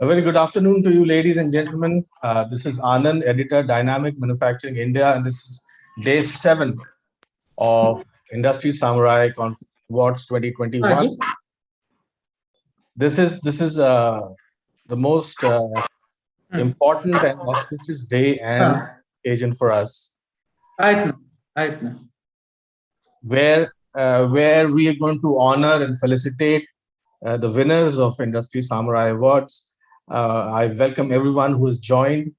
A very good afternoon to you, ladies and gentlemen. This is Anand, editor, Dynamic Manufacturing India, and this is day 7 of Industry Samurai Conference Awards हाँ 2021. जी This is the most important and auspicious day and हाँ occasion for us, आहेत ना आहेत ना where we are going to honor and felicitate the winners of Industry Samurai Awards. I welcome everyone who has joined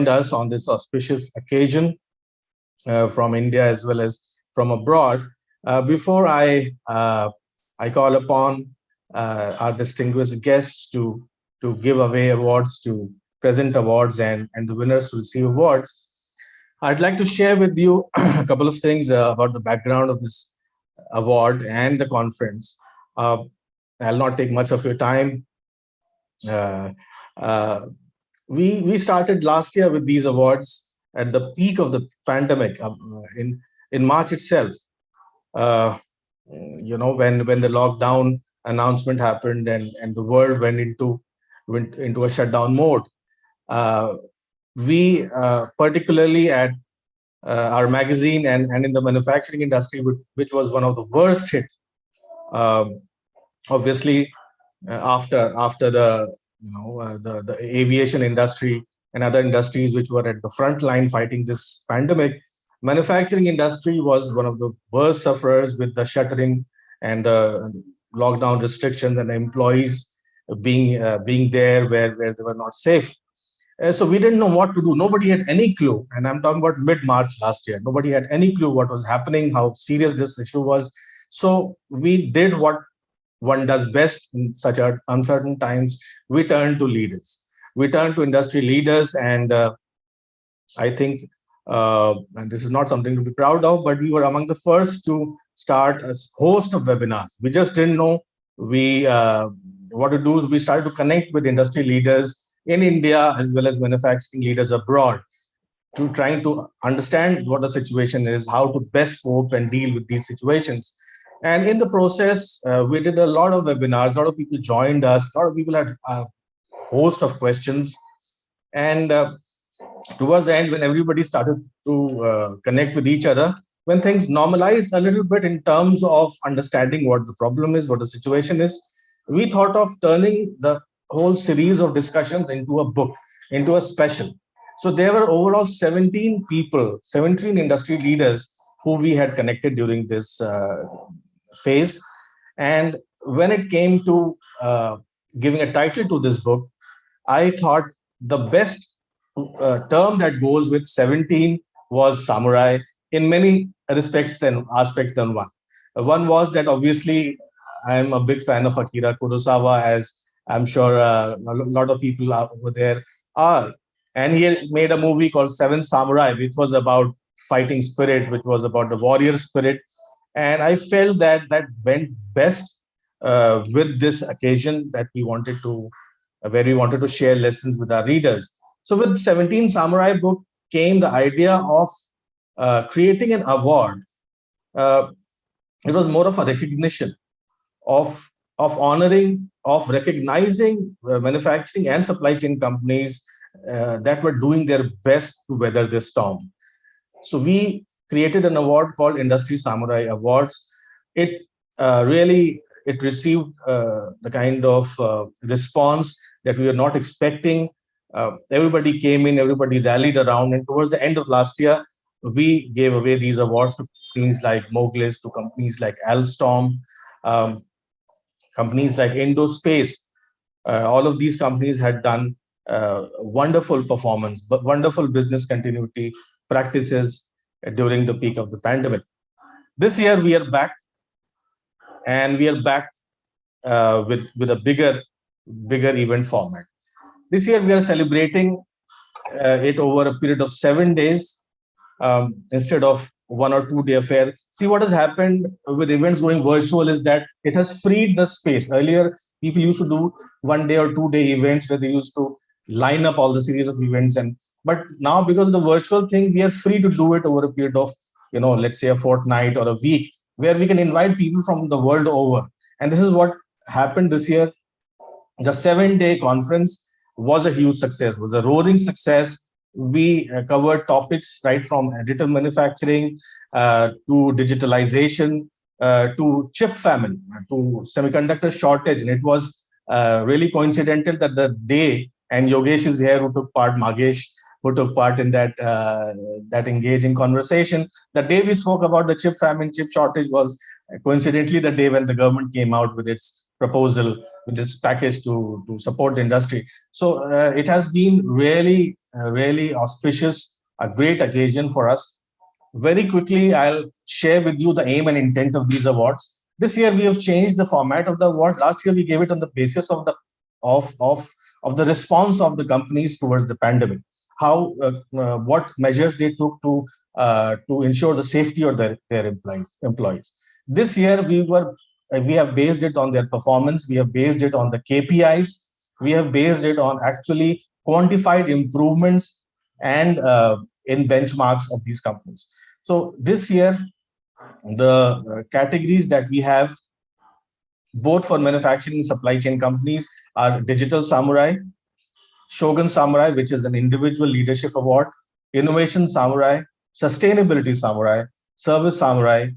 us on this auspicious occasion from India as well as from abroad. Before I call upon our distinguished guests to give away awards, to present awards, and the winners to receive awards, I'd like to share with you a couple of things about the background of this award and the conference. Uh, I'll not take much of your time. Uh, uh, we started last year with these awards at the peak of the pandemic in March itself. Uh, when the lockdown announcement happened and the world went into a shutdown mode. Uh, we particularly at our magazine and in the manufacturing industry, which was one of the worst hit, um, obviously after the aviation industry and other industries which were at the front line fighting this pandemic. Manufacturing industry was one of the worst sufferers with the shuttering and the lockdown restrictions and the employees being there where they were not safe. So we didn't know what to do. Nobody had any clue, and I'm talking about mid-March last year. Nobody had any clue what was happening, how serious this issue was. So we did what one does best in such uncertain times. We turn to leaders. We turn to industry leaders, and I think, and this is not something to be proud of, but we were among the first to start a host of webinars. We just didn't know we what to do. We started to connect with industry leaders in India as well as manufacturing leaders abroad to trying to understand what the situation is, how to best cope and deal with these situations. And in the process, we did a lot of webinars. A lot of people joined us. A lot of people had a host of questions. And towards the end, when everybody started to connect with each other, when things normalized a little bit in terms of understanding what the problem is, what the situation is, we thought of turning the whole series of discussions into a book, into a special. So there were overall 17 people, 17 industry leaders who we had connected during this phase. And when it came to giving a title to this book, I thought the best term that goes with 17 was samurai in many respects than aspects than one. One was that obviously I'm a big fan of Akira Kurosawa, as I'm sure a lot of people over there are. And he had made a movie called Seven Samurai, which was about fighting spirit, which was about the warrior spirit. And I felt that that went best with this occasion that we wanted to, where we wanted to share lessons with our readers. So with 17 Samurai book came the idea of creating an award. Uh, it was more of a recognition of honoring, of recognizing manufacturing and supply chain companies that were doing their best to weather this storm. So we created an award called Industry Samurai Awards. It really it received the kind of response that we were not expecting. Everybody came in, everybody rallied around, and towards the end of last year, we gave away these awards to companies like Moglis, to companies like Alstom, um, companies like Indospace. All of these companies had done wonderful performance, but wonderful business continuity practices during the peak of the pandemic. This year we are back, and we are back with a bigger event format. This year we are celebrating it over a period of 7 days instead of 1 or 2 day affair. See, what has happened with events going virtual is that it has freed the space. Earlier, people used to do 1 day or 2 day events where they used to line up all the series of events, and but now because of the virtual thing, we are free to do it over a period of, let's say a fortnight or a week, where we can invite people from the world over. And this is what happened this year. The 7-day conference was a huge success, was a roaring success. We covered topics right from additive manufacturing to digitalization to chip famine to semiconductor shortage. And it was really coincidental that the day, and Yogesh is here who took part, Magesh, who took part in that engaging conversation. The day we spoke about the chip famine, chip shortage was coincidentally the day when the government came out with its proposal, with its package to support the industry. So it has been really auspicious, a great occasion for us. Very quickly, I'll share with you the aim and intent of these awards. This year, we have changed the format of the awards. Last year, we gave it on the basis of the response of the companies towards the pandemic. How what measures they took to ensure the safety of their employees. This year, we have based it on their performance. We have based it on the KPIs. We have based it on actually quantified improvements and in benchmarks of these companies. So this year, the categories that we have both for manufacturing and supply chain companies are Digital Samurai, Shogun Samurai, which is an individual leadership award, Innovation Samurai, Sustainability Samurai, Service Samurai,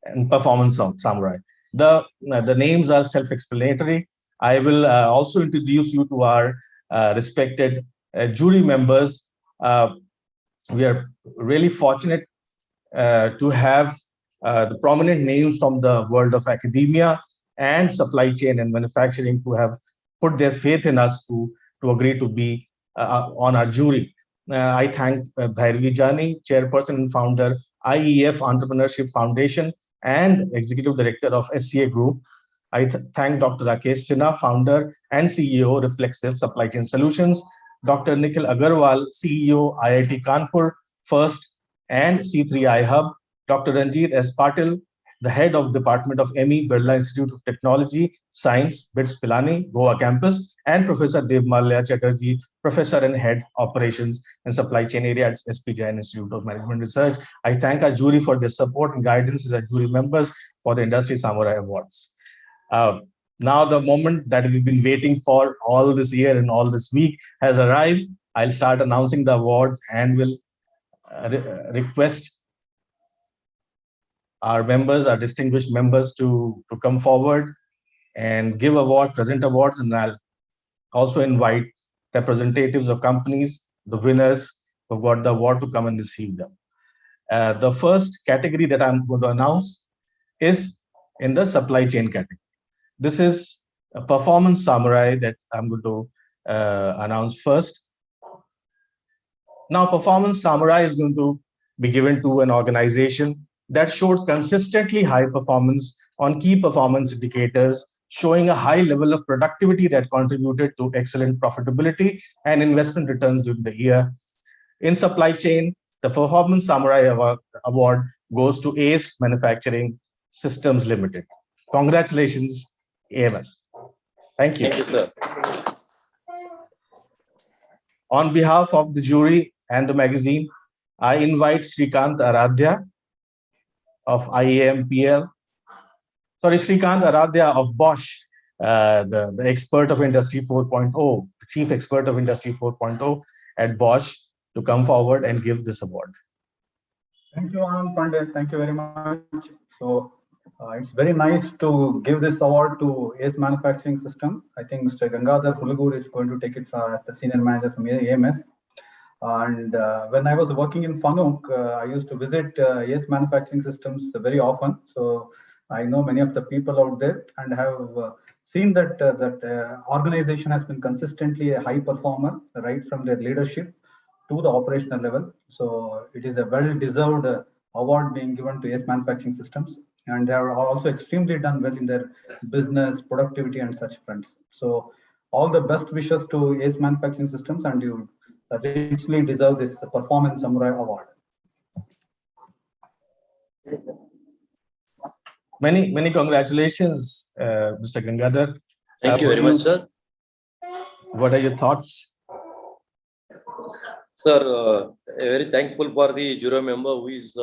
and Performance Samurai. The names are self-explanatory. I will also introduce you to our respected jury members. We are really fortunate to have the prominent names from the world of academia and supply chain and manufacturing who have put their faith in us to agree to be on our jury. I thank Bhairavi Jani, chairperson and founder, IEF Entrepreneurship Foundation, and executive director of SCA Group. I thank Dr. Rakesh Sinha, founder and CEO, Reflexive Supply Chain Solutions, Dr. Nikhil Agarwal, CEO, IIT Kanpur, First and C3I Hub, Dr. Ranjit S. Patil, the head of Department of ME, Birla Institute of Technology, Science, BITS Pilani, Goa campus, and Professor Devmalya Chatterjee, professor and head operations and supply chain area at SP Jain Institute of Management Research. I thank our jury for their support and guidance as our jury members for the Industry Samurai Awards. Now the moment that we've been waiting for all this year and all this week has arrived. I'll start announcing the awards and will request our members, our distinguished members to come forward and give awards, present awards, and I'll also invite representatives of companies, the winners who got the award to come and receive them. The first category that I'm going to announce is in the supply chain category. This is a Performance Samurai that I'm going to announce first. Now, Performance Samurai is going to be given to an organization that showed consistently high performance on key performance indicators, showing a high level of productivity that contributed to excellent profitability and investment returns during the year. In supply chain, the Performance Samurai Award goes to ACE Manufacturing Systems Limited. Congratulations, AMS. Thank you. Thank you, sir. On behalf of the jury and the magazine, I invite Srikant Aradhya of IAMPL. Sorry, Srikant Aradhya of Bosch, the expert of Industry 4.0, the chief expert of Industry 4.0 at Bosch, to come forward and give this award. Thank you, Anand Pandey. Thank you very much. So it's very nice to give this award to ACE Manufacturing System. I think Mr. Gangadhar Hulugur is going to take it as the senior manager from AMS. And when I was working in FANUC, I used to visit ACE Manufacturing Systems very often. So I know many of the people out there and have seen that that organization has been consistently a high performer right from their leadership to the operational level. So it is a well-deserved award being given to ACE Manufacturing Systems, and they are also extremely done well in their business, productivity, and such fronts. So all the best wishes to ACE Manufacturing Systems, and you richly deserve this Performance Samurai Award. Many congratulations, Mr. Gangadhar. Thank you very much, sir. What are your thoughts? Sir, very thankful for the jury member who is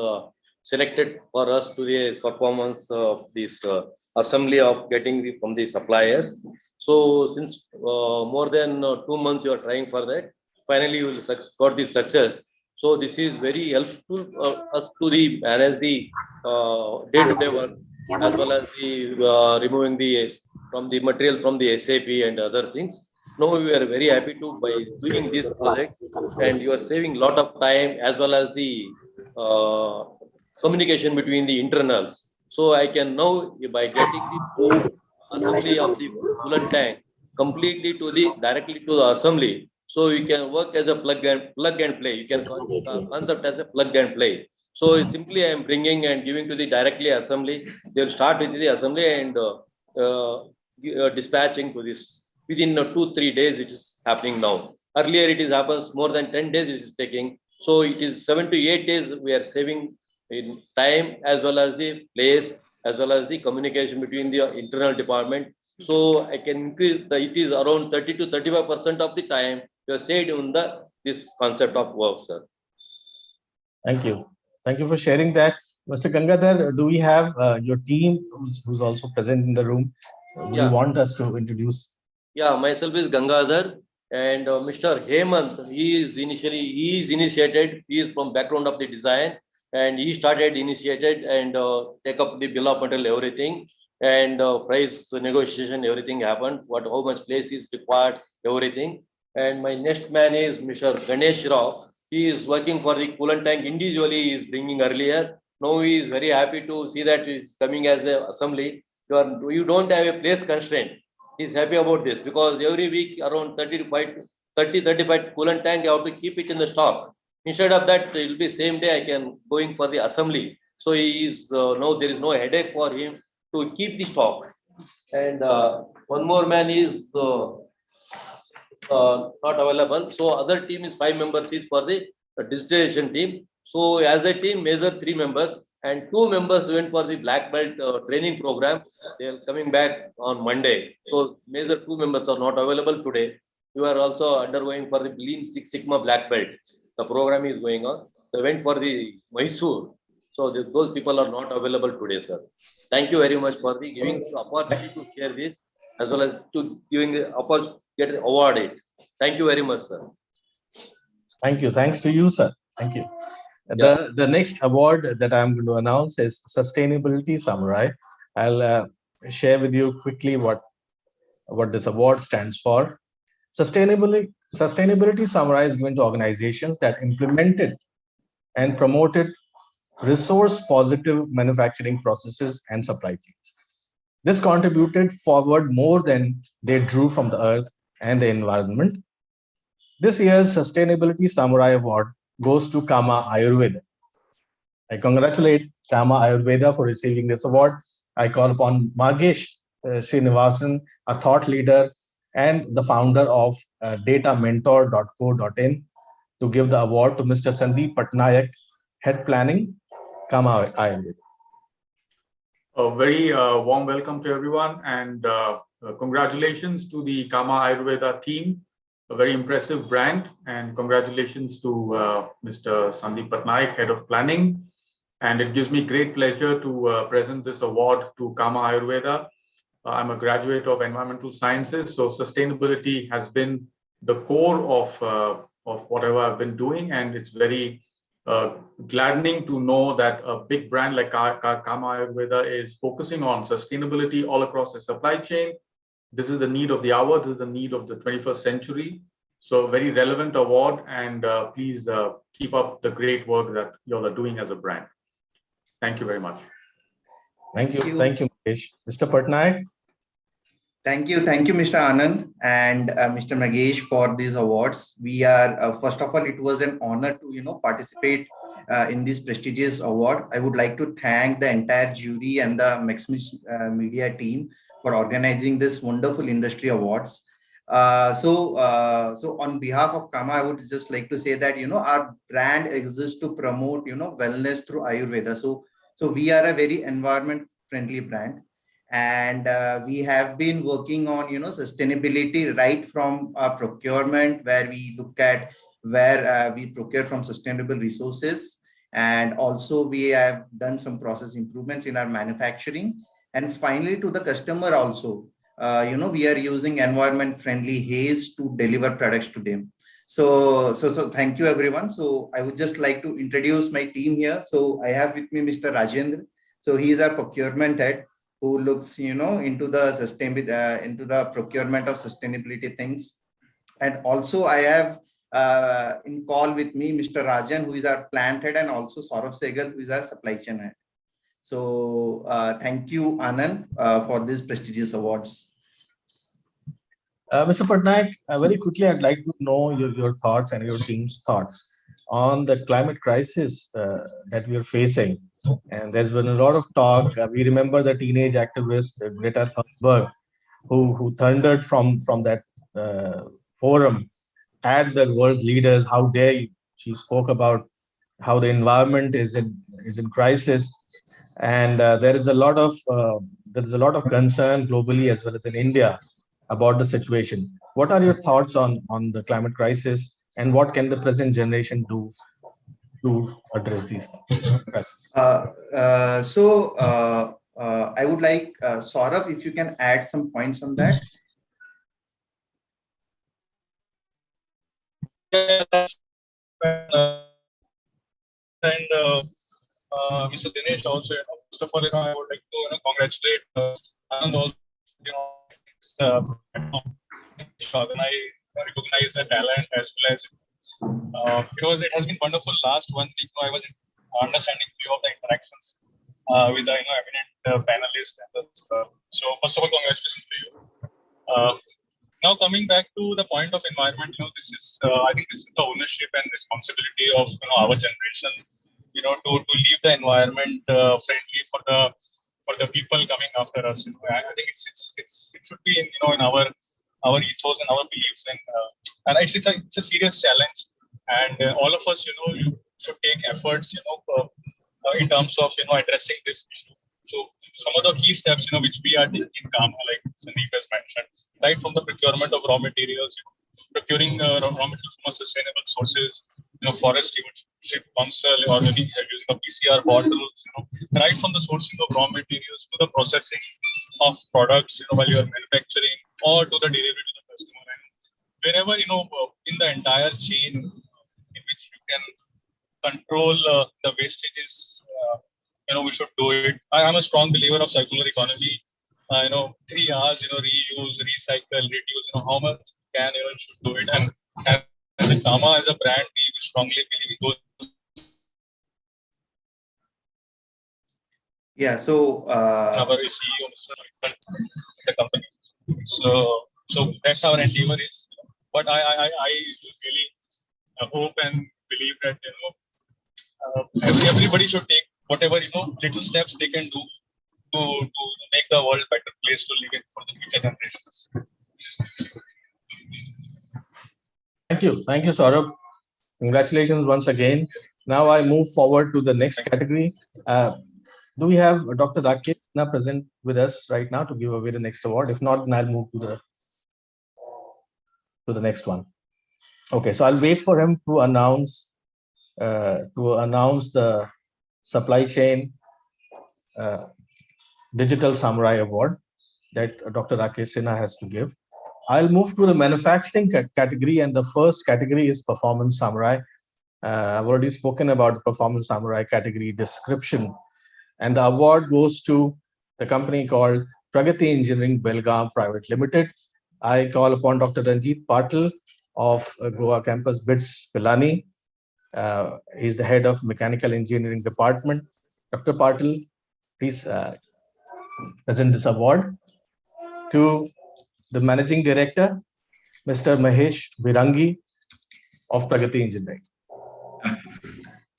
selected for us to the performance of this assembly of getting from the suppliers. So since more than 2 months you are trying for that, finally you will got this success. So this is very helpful us to the manage the day-to-day work, as well as the removing the from the materials from the SAP and other things. Now we are very happy to by doing this project, and you are saving a lot of time as well as the communication between the internals. So I can now, by getting the whole assembly of the coolant tank completely to the directly to the assembly, so you can work as a plug and play. You can concept as a plug and play. So simply I am bringing and giving to the directly assembly. They'll start with the assembly and dispatching to this within 2-3 days. It is happening now. Earlier it is happens more than 10 days. It is taking. So it is 7 to 8 days we are saving in time, as well as the place, as well as the communication between the internal department. So I can increase it is around 30 to 35% of the time you are saved in this concept of work, sir. Thank you. Thank you for sharing that. Mr. Gangadhar, do we have your team who's also present in the room? Would you want us to introduce? Yeah, myself is Gangadhar, and Mr. Hemant, he is initiated, he is from background of the design, and he initiated and take up the bill of material, everything, and price negotiation, everything happened, how much place is required, everything. And my next man is Mr. Ganesh Rao. He is working for the coolant tank individually, he is bringing earlier. Now he is very happy to see that he is coming as an assembly. You don't have a place constraint. He's happy about this because every week around 35 coolant tank, you have to keep it in the stock. Instead of that, it will be same day I can going for the assembly. So he is now there is no headache for him to keep the stock. And one more man is not available. So other team is 5 members is for the distillation team. So as a team, major 3 members and 2 members went for the black belt training program. They are coming back on Monday. So major 2 members are not available today. You are also undergoing for the Lean Six Sigma black belt. The program is going on. They went for the Mysore. So those people are not available today, sir. Thank you very much for the giving the opportunity to share this, as well as to giving the opportunity get awarded. Thank you very much, sir. Thank you. Thanks to you, sir. Thank you. The next award that I'm going to announce is Sustainability Samurai. I'll share with you quickly what this award stands for. Sustainability Samurai is going to organizations that implemented and promoted resource-positive manufacturing processes and supply chains. This contributed forward more than they drew from the earth and the environment. This year's Sustainability Samurai Award goes to Kama Ayurveda. I congratulate Kama Ayurveda for receiving this award. I call upon Margesh Srinivasan, a thought leader and the founder of datamentor.co.in, to give the award to Mr. Sandeep Patnaik, Head Planning, Kama Ayurveda. A very warm welcome to everyone, and congratulations to the Kama Ayurveda team. A very impressive brand, and congratulations to Mr. Sandeep Patnaik, Head of Planning. And it gives me great pleasure to present this award to Kama Ayurveda. I'm a graduate of environmental sciences, so sustainability has been the core of whatever I've been doing, and it's very gladdening to know that a big brand like Kama Ayurveda is focusing on sustainability all across the supply chain. This is the need of the hour. This is the need of the 21st century. So very relevant award, and please keep up the great work that you all are doing as a brand. Thank you very much. Thank you. Thank you, Mahesh. Mr. Patnaik. Thank you, Mr. Anand and Mr. Nagesh for these awards. We are first of all, it was an honor to participate in this prestigious award. I would like to thank the entire jury and the Maximus Media team for organizing this wonderful industry awards. So on behalf of Kama, I would just like to say that our brand exists to promote wellness through Ayurveda. So we are a very environment friendly brand. And we have been working on sustainability right from procurement, where we look at where we procure from sustainable resources, and also we have done some process improvements in our manufacturing, and finally to the customer also. we are using environment friendly haze to deliver products to them. So thank you everyone. So I would just like to introduce my team here. So I have with me Mr. Rajendra. So he is our procurement head who looks, into the into the procurement of sustainability things. And also I have in call with me Mr. Rajan, who is our plant head, and also Saurav Segal, who is our supply chain head. So thank you, Anand, for these prestigious awards. Mr. Patnaik, very quickly, I'd like to know your thoughts and your team's thoughts on the climate crisis that we are facing. And there's been a lot of talk. We remember the teenage activist Greta Thunberg, who thundered from that forum at the world leaders. How dare you? She spoke about how the environment is in crisis, and there is a lot of concern globally as well as in India about the situation. What are your thoughts on the climate crisis, and what can the present generation do to address these crises? I would like Saurabh, if you can add some points on that. And Mr. Dinesh also, first of all, I would like to congratulate Anand also, and I recognize the talent as well as because it has been wonderful. Last 1 week, I was understanding few of the interactions with the eminent panelists. So first of all, congratulations to you. Now coming back to the point of environment, this is I think this is the ownership and responsibility of our generation, to leave the environment friendly for the people coming after us. I think it should be in our ethos and our beliefs, and it's a serious challenge, and all of us you should take efforts in terms of addressing this issue. So some of the key steps which we are taking in Kama, like Sandeep has mentioned, right from the procurement of raw materials, procuring raw materials from sustainable sources, forest stewardship council, or using the PCR bottles, right from the sourcing of raw materials to the processing of products, while you are manufacturing, or to the delivery to the customer, and wherever in the entire chain in which you can control the wastages, we should do it. I am a strong believer of circular economy. 3 R's, reuse, recycle, reduce. How much can you should do it, and as a Kama, as a brand, we strongly believe in those. Yeah. So Our CEO, the company. So that's our endeavor is. But I really hope and believe that everybody should take whatever little steps they can do to make the world a better place to live in for the future generations. Thank you, Saurabh. Congratulations once again. Now I move forward to the next category. Do we have Dr. Rakesh Sinha present with us right now to give away the next award? If not, then I'll move to the next one. Okay, so I'll wait for him to announce the Supply Chain Digital Samurai Award that Dr. Rakesh Sinha has to give. I'll move to the manufacturing category, and the first category is Performance Samurai. I've already spoken about the Performance Samurai category description, and the award goes to the company called Pragati Engineering Belgaum Private Limited. I call upon Dr. Ranjit Patil of Goa campus BITS Pilani. He's the head of Mechanical Engineering Department. Dr. Patil, please present this award to the Managing Director, Mr. Mahesh Birangi of Pragati Engineering.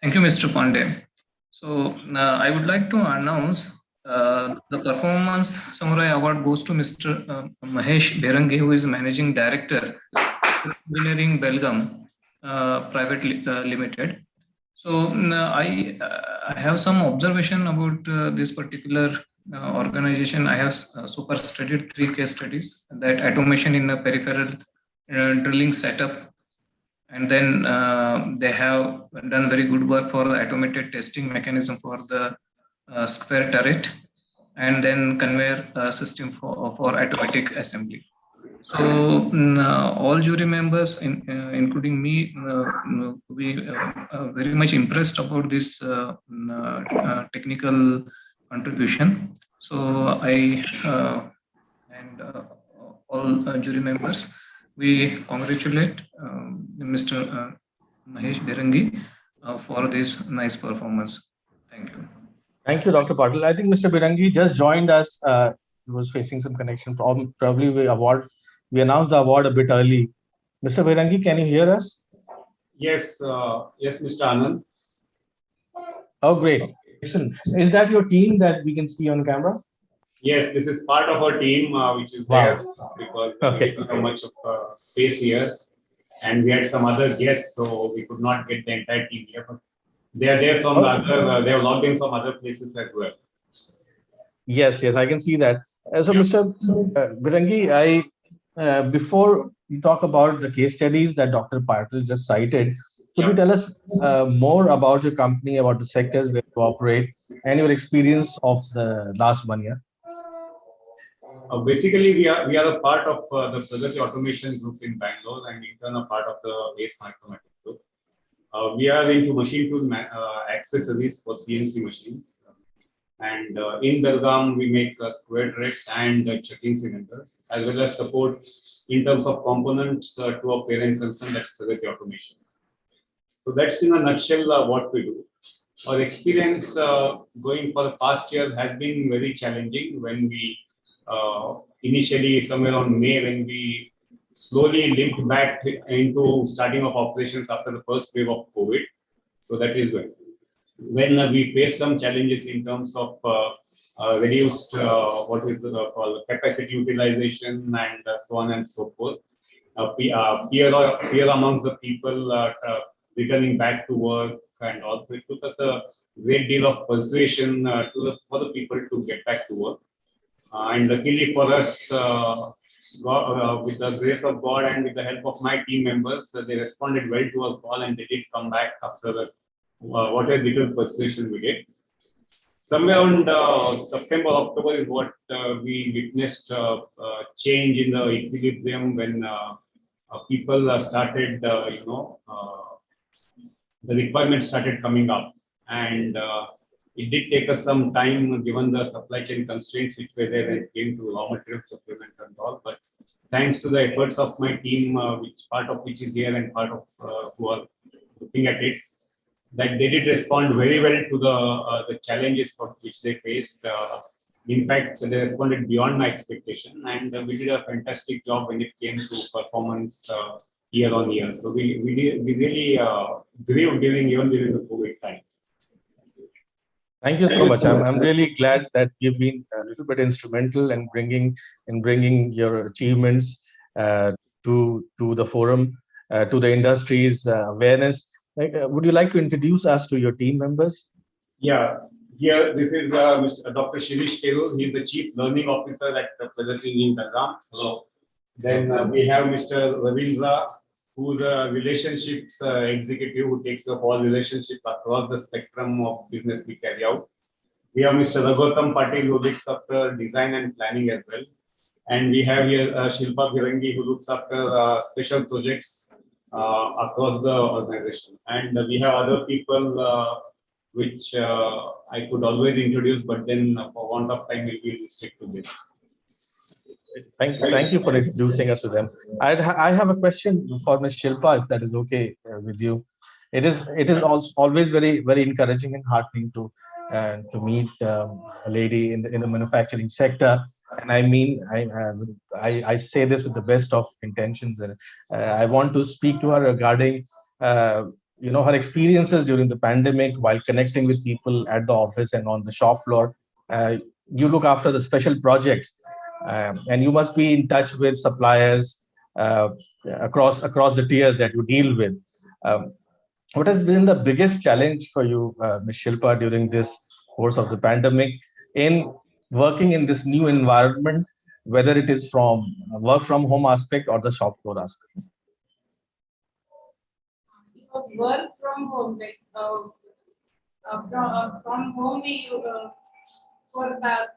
Thank you, Mr. Pandey. So I would like to announce the Performance Samurai Award goes to Mr. Mahesh Birangi, who is Managing Director, Engineering Belgaum Private Limited. So I have some observation about this particular organization. I have super studied 3 case studies, that automation in a peripheral drilling setup, and then they have done very good work for the automated testing mechanism for the square turret, and then conveyor system for automatic assembly. So all jury members, including me, we very much impressed about this technical contribution. So I and all jury members, we congratulate Mr. Mahesh Bhirangi for this nice performance. Thank you. Thank you, Dr. Patil. I think Mr. Birangi just joined us. He was facing some connection problem. Probably we announced the award a bit early. Mr. Birangi, can you hear us? Yes, yes, Mr. Anand. Oh, great. Excellent. Is that your team that we can see on camera? Yes, this is part of our team, which is Wow. there because we don't have much of space here, and we had some other guests, so we could not get the entire team here. But they are there from the other. They have logged in from other places as well. Yes, I can see that. So, Mr. Birangi, before we talk about the case studies that Dr. Patil just cited, could you tell us more about your company, about the sectors where you operate, and your experience of the last 1 year? Basically, we are a part of the Pragati Automation Group in Bangalore, and in turn a part of the ACE Micromatic Group. We are into machine tool accessories for CNC machines. And in Belgaum, we make square threads and checking cylinders, as well as support in terms of components to our parent concern, that's Pragati Automation. So that's in a nutshell what we do. Our experience going for the past year has been very challenging when we initially somewhere on May, when we slowly limped back into starting of operations after the first wave of COVID. So that is when we faced some challenges in terms of reduced what we call capacity utilization and so on and so forth. Fear amongst the people returning back to work, and also it took us a great deal of persuasion for the people to get back to work. And luckily for us, with the grace of God and with the help of my team members, they responded well to our call and they did come back after the whatever little persuasion we did. Somewhere around September, October is what we witnessed change in the equilibrium when people started, the requirements started coming up. And it did take us some time given the supply chain constraints which were there when it came to raw material procurement and all. But thanks to the efforts of my team, which part of which is here and part of who are looking at it, that they did respond very well to the challenges for which they faced. In fact, they responded beyond my expectation, and we did a fantastic job when it came to performance year on year. So we really grew even during the COVID time. Thank you so much. I'm really glad that you've been a little bit instrumental in bringing your achievements to the forum, to the industry's awareness. Would you like to introduce us to your team members? Yeah, here this is Mr. Dr. Shirish Keru. He's the Chief Learning Officer at Pragati in Belgaum. Hello. Then we have Mr. Ravindra, who's a relationships executive who takes up all relationships across the spectrum of business we carry out. We have Mr. Raghutam Patil, who looks after design and planning as well. And we have here Shilpa Bhirangi, who looks after special projects across the organization. And we have other people which I could always introduce, but then for want of time, we will stick to this. Thank you for introducing us to them. I have a question for Ms. Shilpa, if that is okay with you. It is also always very encouraging and heartening to meet a lady in the manufacturing sector. And I mean, I say this with the best of intentions. And I want to speak to her regarding her experiences during the pandemic while connecting with people at the office and on the shop floor. You look after the special projects. And you must be in touch with suppliers across the tiers that you deal with. What has been the biggest challenge for you, Ms. Shilpa, during this course of the pandemic in working in this new environment, whether it is from work from home aspect or the shop floor aspect? It was work from home, like from home we for the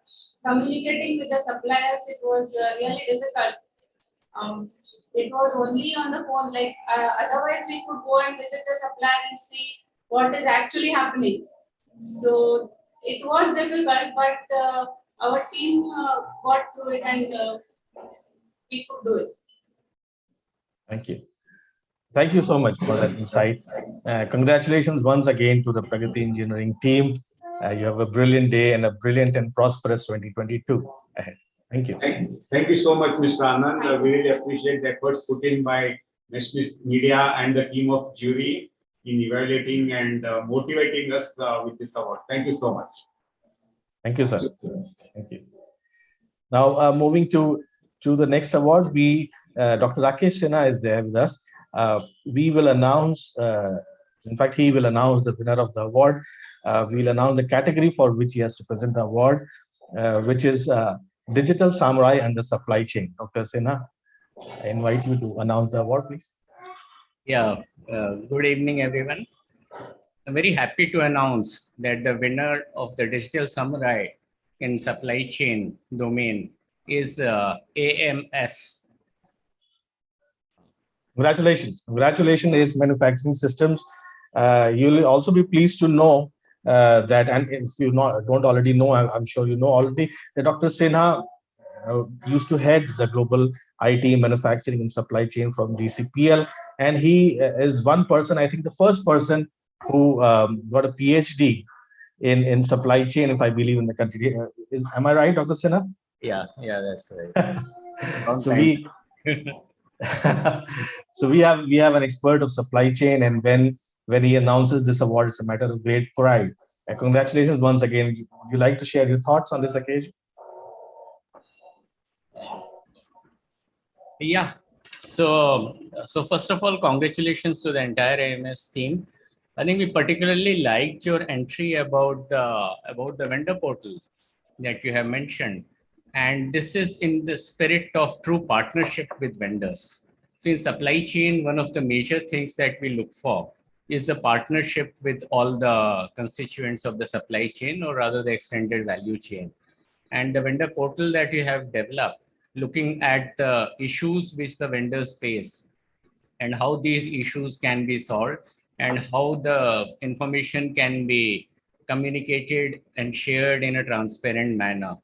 communicating with the suppliers, it was really difficult. It was only on the phone, like otherwise we could go and visit the supplier and see what is actually happening. So it was difficult, but our team got through it and we could do it. Thank you. Thank you so much for that insight. Congratulations once again to the Pragati Engineering team. You have a brilliant day and a brilliant and prosperous 2022 ahead. Thank you. Thank you so much, Mr. Anand. We really appreciate the efforts put in by Neshmis Media and the team of jury in evaluating and motivating us with this award. Thank you so much. Thank you, sir. Thank you. Now, moving to the next award, Dr. Rakesh Sinha is there with us. We will announce, in fact, he will announce the winner of the award. We'll announce the category for which he has to present the award, which is Digital Samurai under Supply Chain. Dr. Sinha, I invite you to announce the award, please. Yeah, good evening, everyone. I'm very happy to announce that the winner of the Digital Samurai in supply chain domain is AMS. Congratulations. Congratulations, Ace Manufacturing Systems. You'll also be pleased to know that, and if you don't already know, I'm sure you know already, that Dr. Sinha used to head the global IT manufacturing and supply chain from GCPL. And he is one person, I think the first person who got a PhD in supply chain, if I believe, in the country. Am I right, Dr. Sinha? Yeah, that's right. So we have an expert of supply chain, and when he announces this award, it's a matter of great pride. And congratulations once again. Would you like to share your thoughts on this occasion? Yeah. So first of all, congratulations to the entire AMS team. I think we particularly liked your entry about the vendor portal that you have mentioned. And this is in the spirit of true partnership with vendors. So in supply chain, one of the major things that we look for is the partnership with all the constituents of the supply chain, or rather the extended value chain. And the vendor portal that you have developed, looking at the issues which the vendors face and how these issues can be solved and how the information can be communicated and shared in a transparent manner.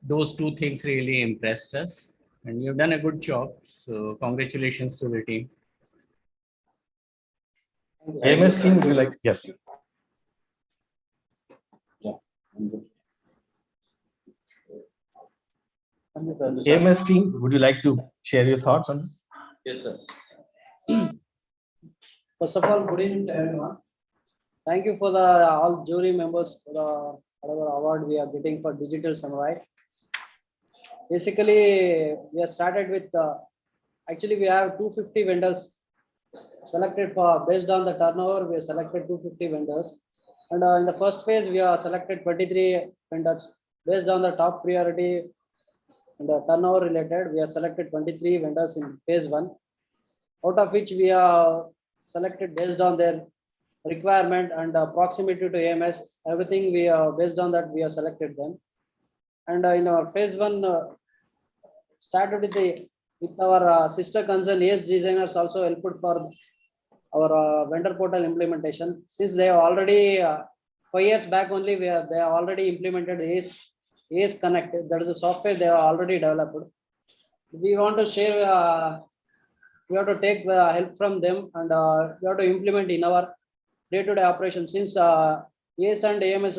Those two things really impressed us, and you've done a good job. So congratulations to the team. AMS team, would you like? Yes. AMS team, would you like to share your thoughts on this? Yes, sir. First of all, good evening to everyone. Thank you for all jury members for the whatever award we are getting for Digital Samurai. Basically, we have started with actually we have 250 vendors selected for based on the turnover. We have selected 250 vendors, and in the first phase we have selected 23 vendors based on the top priority and the turnover related. We have selected 23 vendors in phase 1, out of which we have selected based on their requirement and proximity to AMS. Everything we based on that we have selected them. And in our phase 1 started with our sister concern ACE Designers also helped for our vendor portal implementation, since they have already 5 years back only they have already implemented ACE Connect. That is a software they have already developed. We want to share we have to take help from them, and we have to implement in our day-to-day operations, since ACE and AMS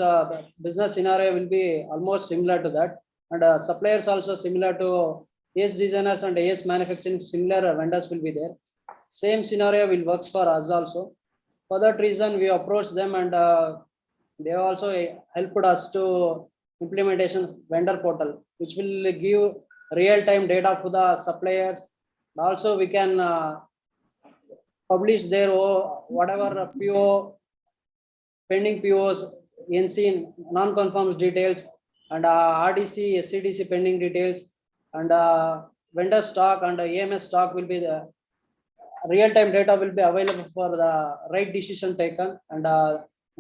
business scenario will be almost similar to that, and suppliers also similar to ACE Designers and ACE Manufacturing, similar vendors will be there. Same scenario will works for us also. For that reason, we approached them, and they also helped us to implementation vendor portal, which will give real-time data for the suppliers. Also, we can publish their whatever PO, pending POs, NC non-conformed details, and RDC, SCDC pending details, and vendor stock and AMS stock will be the real-time data will be available for the right decision taken, and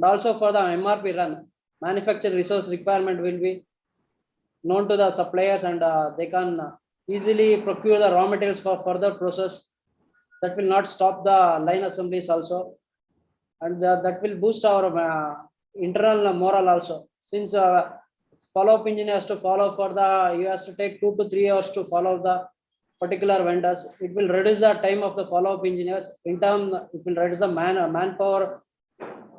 also for the MRP run. manufacture resource requirement will be known to the suppliers, and they can easily procure the raw materials for further process. That will not stop the line assemblies also, and that will boost our internal morale also. Since follow-up engineer has to follow for the, you has to take 2 to 3 hours to follow the particular vendors. It will reduce the time of the follow-up engineers. In turn, it will reduce the manpower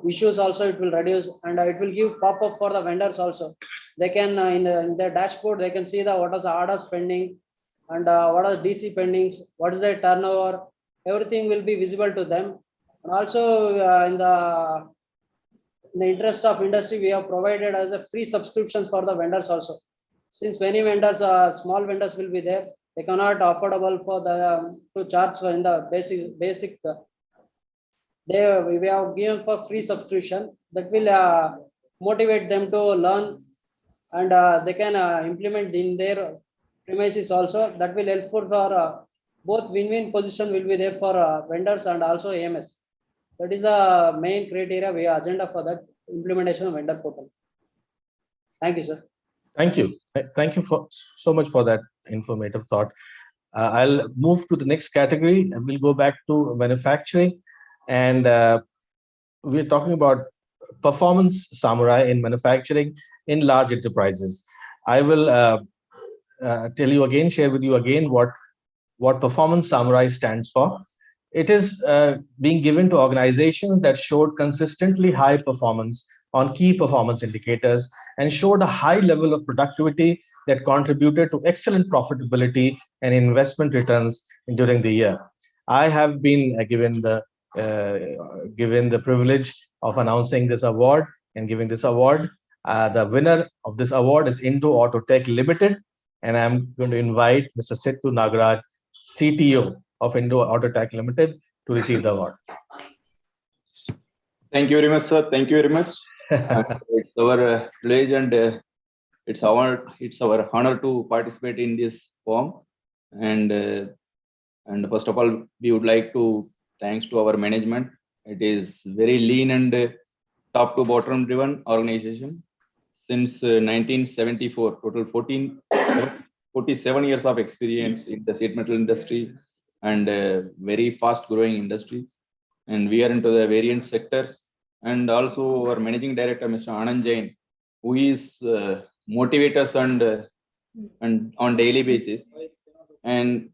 issues also. It will reduce, and it will give pop-up for the vendors also. They can in their dashboard they can see the what is the orders pending, and what are the DC pendings, what is their turnover. Everything will be visible to them. And also in the interest of industry, we have provided as a free subscriptions for the vendors also. Since many vendors, small vendors will be there, they cannot affordable for the to charge in the basic. We have given for free subscription that will motivate them to learn, and they can implement in their premises also. That will helpful for both win-win position will be there for vendors and also AMS. That is a main criteria, we agenda for that implementation of vendor portal. Thank you, sir. Thank you. Thank you for so much for that informative thought. I'll move to the next category, and we'll go back to manufacturing. And we're talking about performance samurai in manufacturing in large enterprises. I will tell you again, share with you again what performance samurai stands for. It is being given to organizations that showed consistently high performance on key performance indicators and showed a high level of productivity that contributed to excellent profitability and investment returns during the year. I have been given the privilege of announcing this award and giving this award. The winner of this award is Indo Autotech Limited, and I'm going to invite Mr. Sittu Nagaraj, CTO of Indo Autotech Limited, to receive the award. Thank you very much, sir. Thank you very much. It's our pledge, and it's our honor to participate in this forum. And first of all, we would like to thanks to our management. It is very lean and top to bottom driven organization. Since 1974, total 47 years of experience in the sheet metal industry, and very fast growing industry. And we are into the variant sectors. And also our managing director, Mr. Anand Jain, who is motivate us and on daily basis. And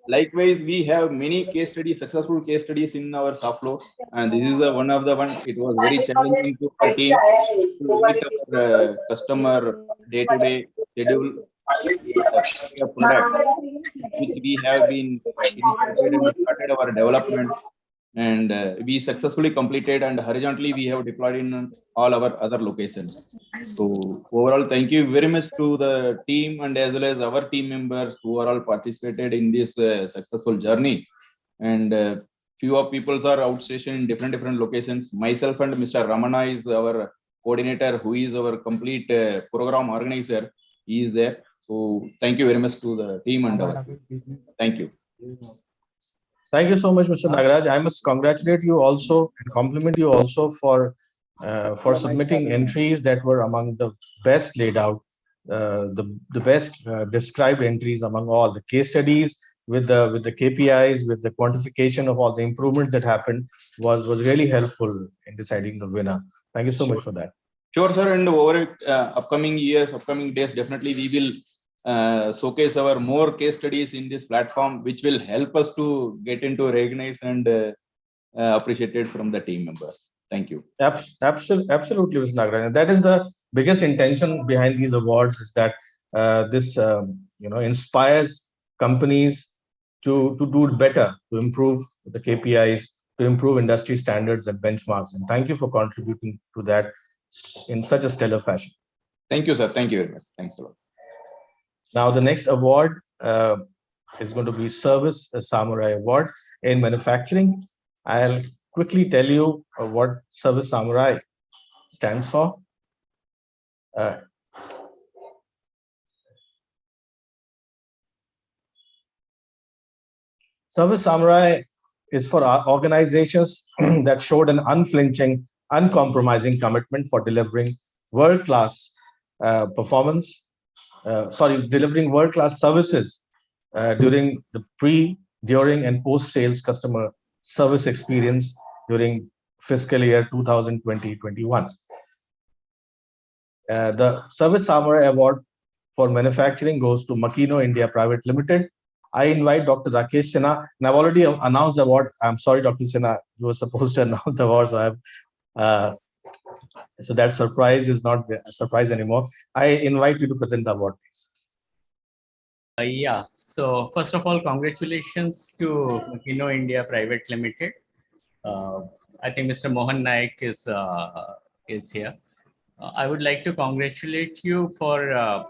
likewise, we have many case studies, successful case studies in our shop floor, and this is one of the one. It was very challenging to our team to meet our customer day-to-day schedule, product which we have been initiated and started our development, and we successfully completed, and horizontally we have deployed in all our other locations. So overall, thank you very much to the team and as well as our team members who are all participated in this successful journey. And few of people are outstationed in different locations. Myself and Mr. Ramana is our coordinator, who is our complete program organizer. He is there. So thank you very much to the team and thank you. Thank you so much, Mr. Nagaraj. I must congratulate you also and compliment you also for submitting entries that were among the best laid out, the best described entries among all the case studies with the KPIs, with the quantification of all the improvements that happened was really helpful in deciding the winner. Thank you so much for that. Sure, sir. And over upcoming years, upcoming days, definitely we will showcase our more case studies in this platform, which will help us to get into recognized and appreciated from the team members. Thank you. Absolutely, Mr. Nagaraj. That is the biggest intention behind these awards, is that this inspires companies to do better, to improve the KPIs, to improve industry standards and benchmarks. And thank you for contributing to that in such a stellar fashion. Thank you, sir. Thank you very much. Thanks a lot. Now, the next award is going to be Service Samurai Award in Manufacturing. I'll quickly tell you what Service Samurai stands for. Service Samurai is for organizations that showed an unflinching uncompromising commitment for delivering world-class delivering world-class services during the pre, during, and post-sales customer service experience during fiscal year 2020-21. The Service Samurai Award for Manufacturing goes to Makino India Private Limited. I invite Dr. Rakesh Sinha, and I've already announced the award. I'm sorry, Dr. Sinha, you were supposed to announce the award, so that surprise is not a surprise anymore. I invite you to present the award, please. Yeah, so first of all, congratulations to Makino India Private Limited. I think Mr. Mohan Naik is here. I would like to congratulate you for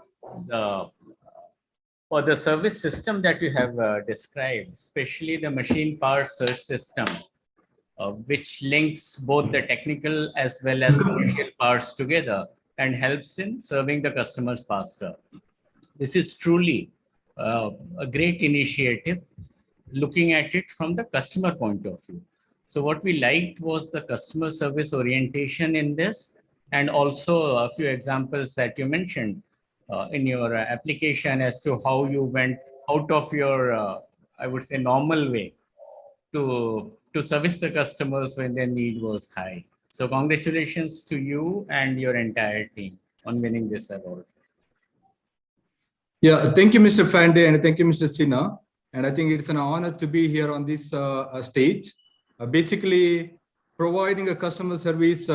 the service system that you have described, especially the machine power search system, which links both the technical as well as commercial parts together and helps in serving the customers faster. This is truly a great initiative, looking at it from the customer point of view. So what we liked was the customer service orientation in this, and also a few examples that you mentioned in your application as to how you went out of your, I would say, normal way to service the customers when their need was high. So congratulations to you and your entire team on winning this award. Yeah, thank you, Mr. Fande, and thank you, Mr. Sinha. And I think it's an honor to be here on this stage. Basically, providing a customer service,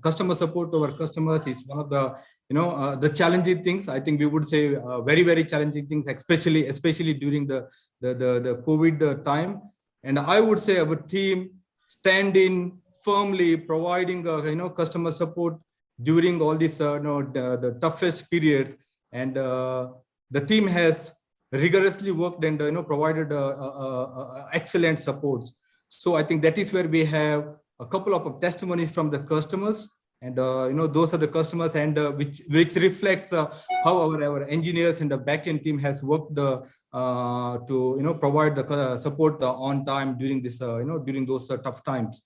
customer support to our customers is one of the, the challenging things. I think we would say very, very challenging things, especially during the COVID time. And I would say our team standing firmly, providing customer support during all this the toughest periods. And the team has rigorously worked and provided excellent support. So I think that is where we have a couple of testimonies from the customers, and those are the customers, and which reflects how our engineers and the backend team has worked to provide the support on time during this during those tough times.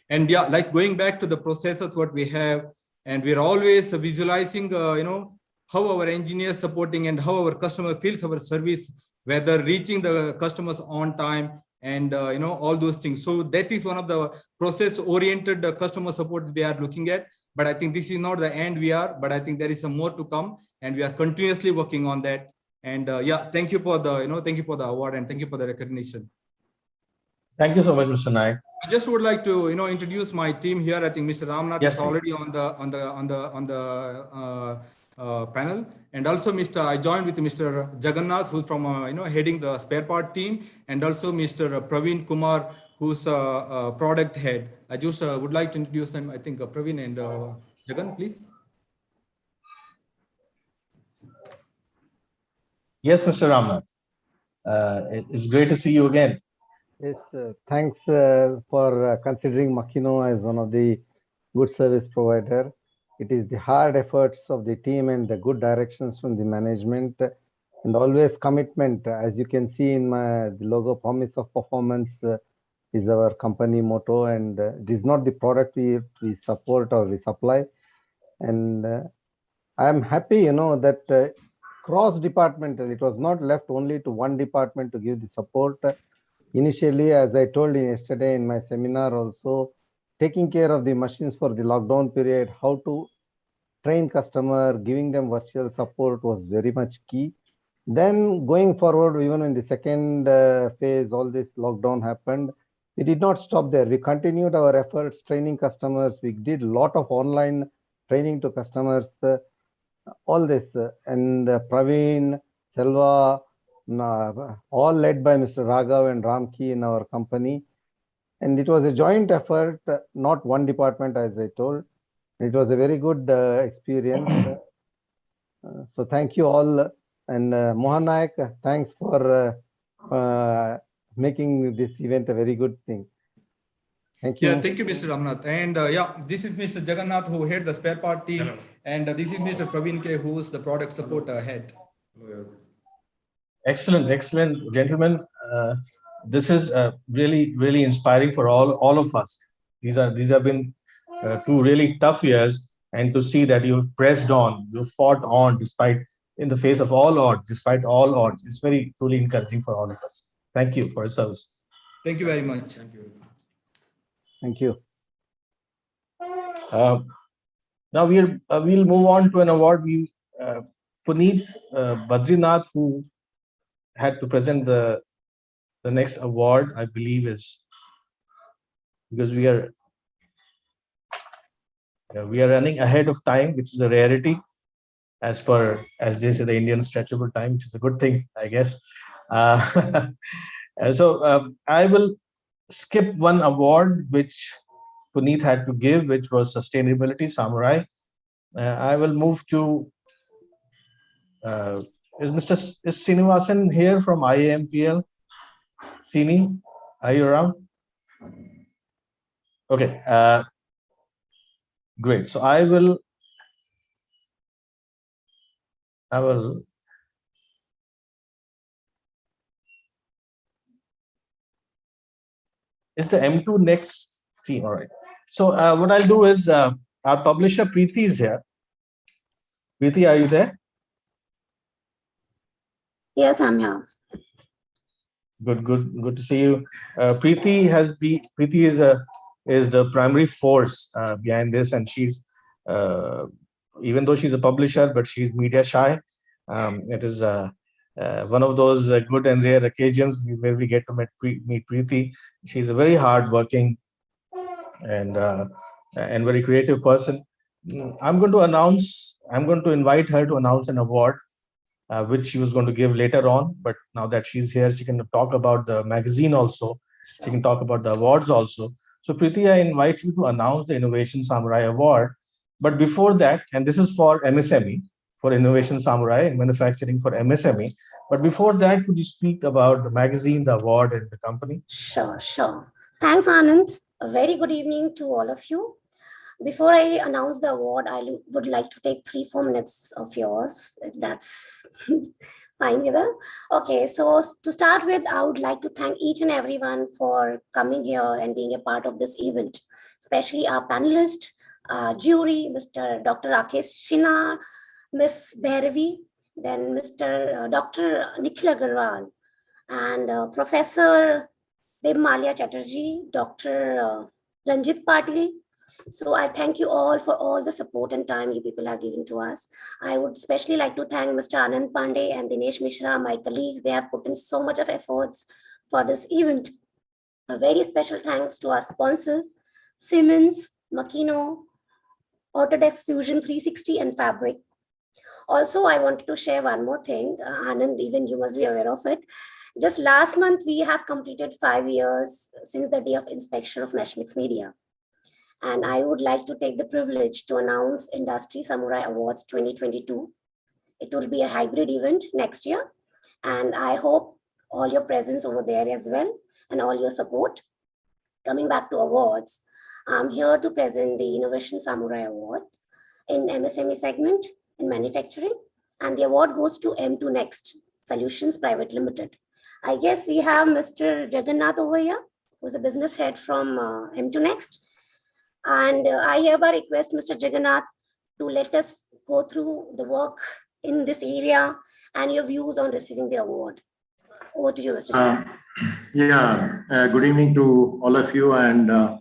And yeah, like going back to the processes what we have, and we're always visualizing how our engineers supporting and how our customer feels our service, whether reaching the customers on time, and all those things. So that is one of the process-oriented customer support we are looking at. But I think this is not the end but I think there is some more to come, and we are continuously working on that. And yeah, thank you for the thank you for the award, and thank you for the recognition. Thank you so much, Mr. Naik. I just would like to introduce my team here. I think Mr. Ramnath is already on the panel, and also I joined with Mr. Jagannath, who's from heading the spare part team, and also Mr. Praveen Kumar, who's a product head. I just would like to introduce them. I think Praveen and Jagan, please. Yes, Mr. Ramnath. It's great to see you again. Yes, thanks for considering Makino as one of the good service provider. It is the hard efforts of the team and the good directions from the management, and always commitment. As you can see in the logo, promise of performance is our company motto, and it is not the product we support or we supply. And I am happy, that cross-departmental, it was not left only to one department to give the support. Initially, as I told you yesterday in my seminar also, taking care of the machines for the lockdown period, how to train customer, giving them virtual support was very much key. Then going forward, even in the second phase, all this lockdown happened, we did not stop there. We continued our efforts, training customers. We did a lot of online training to customers, all this. And Praveen, Selva, all led by Mr. Raghav and Ramki in our company. And it was a joint effort, not one department, as I told. It was a very good experience. So thank you all. And Mohan Naik, thanks for making this event a very good thing. Thank you. Yeah, thank you, Mr. Ramnath. And yeah, this is Mr. Jagannath, who head the spare part team. Hello. And this is Mr. Praveen K, who is the product support head. Excellent, excellent, gentlemen. This is really, really inspiring for all of us. These have been 2 really tough years, and to see that you've pressed on, you fought on despite, in the face of all odds, despite all odds, it's very truly encouraging for all of us. Thank you for your service. Thank you very much. Thank you. Now we'll move on to an award. Puneet Badrinath, who had to present the next award, I believe, is because we are running ahead of time, which is a rarity, as they say, the Indian stretchable time, which is a good thing, I guess. So I will skip one award which Puneet had to give, which was Sustainability Samurai. I will move to, is Srinivasan here from IAMPL? Sini, are you around? Okay, great. So I will, is the M2 next team? All right. So what I'll do is, our publisher Preeti is here. Preeti, are you there? Yes, I'm here. Good to see you. Preeti is the primary force behind this, and she's even though she's a publisher, but she's media shy. It is one of those good and rare occasions where we get to meet Preeti. She's a very hardworking and very creative person. I'm going to invite her to announce an award, which she was going to give later on. But now that she's here, she can talk about the magazine also. She can talk about the awards also. So Preeti, I invite you to announce the Innovation Samurai Award. But before that, and this is for MSME, for Innovation Samurai and manufacturing for MSME. But before that, could you speak about the magazine, the award, and the company? Sure. Thanks, Anand. A very good evening to all of you. Before I announce the award, I would like to take 3-4 minutes of yours, if that's fine with you. Okay, so to start with, I would like to thank each and everyone for coming here and being a part of this event, especially our panelists, jury, Mr. Dr. Rakesh Shina, Ms. Bhairavi, then Mr. Dr. Nikhil Agarwal, and Professor Debmalia Chatterjee, Dr. Ranjit Patil. So I thank you all for all the support and time you people have given to us. I would especially like to thank Mr. Anand Pandey and Dinesh Mishra, my colleagues. They have put in so much of efforts for this event. A very special thanks to our sponsors, Siemens, Makino, Autodesk Fusion 360, and Fabric. Also, I wanted to share one more thing. Anand, even you must be aware of it. Just last month, we have completed 5 years since the day of inspection of Meshmix Media. And I would like to take the privilege to announce Industry Samurai Awards 2022. It will be a hybrid event next year. And I hope all your presence over there as well and all your support. Coming back to awards, I'm here to present the Innovation Samurai Award in MSME segment in manufacturing. And the award goes to M2 Next Solutions Private Limited. I guess we have Mr. Jagannath over here, who's a business head from M2 Next. And I hereby request Mr. Jagannath to let us go through the work in this area and your views on receiving the award. Over to you, Mr. Jagannath. Good evening to all of you, and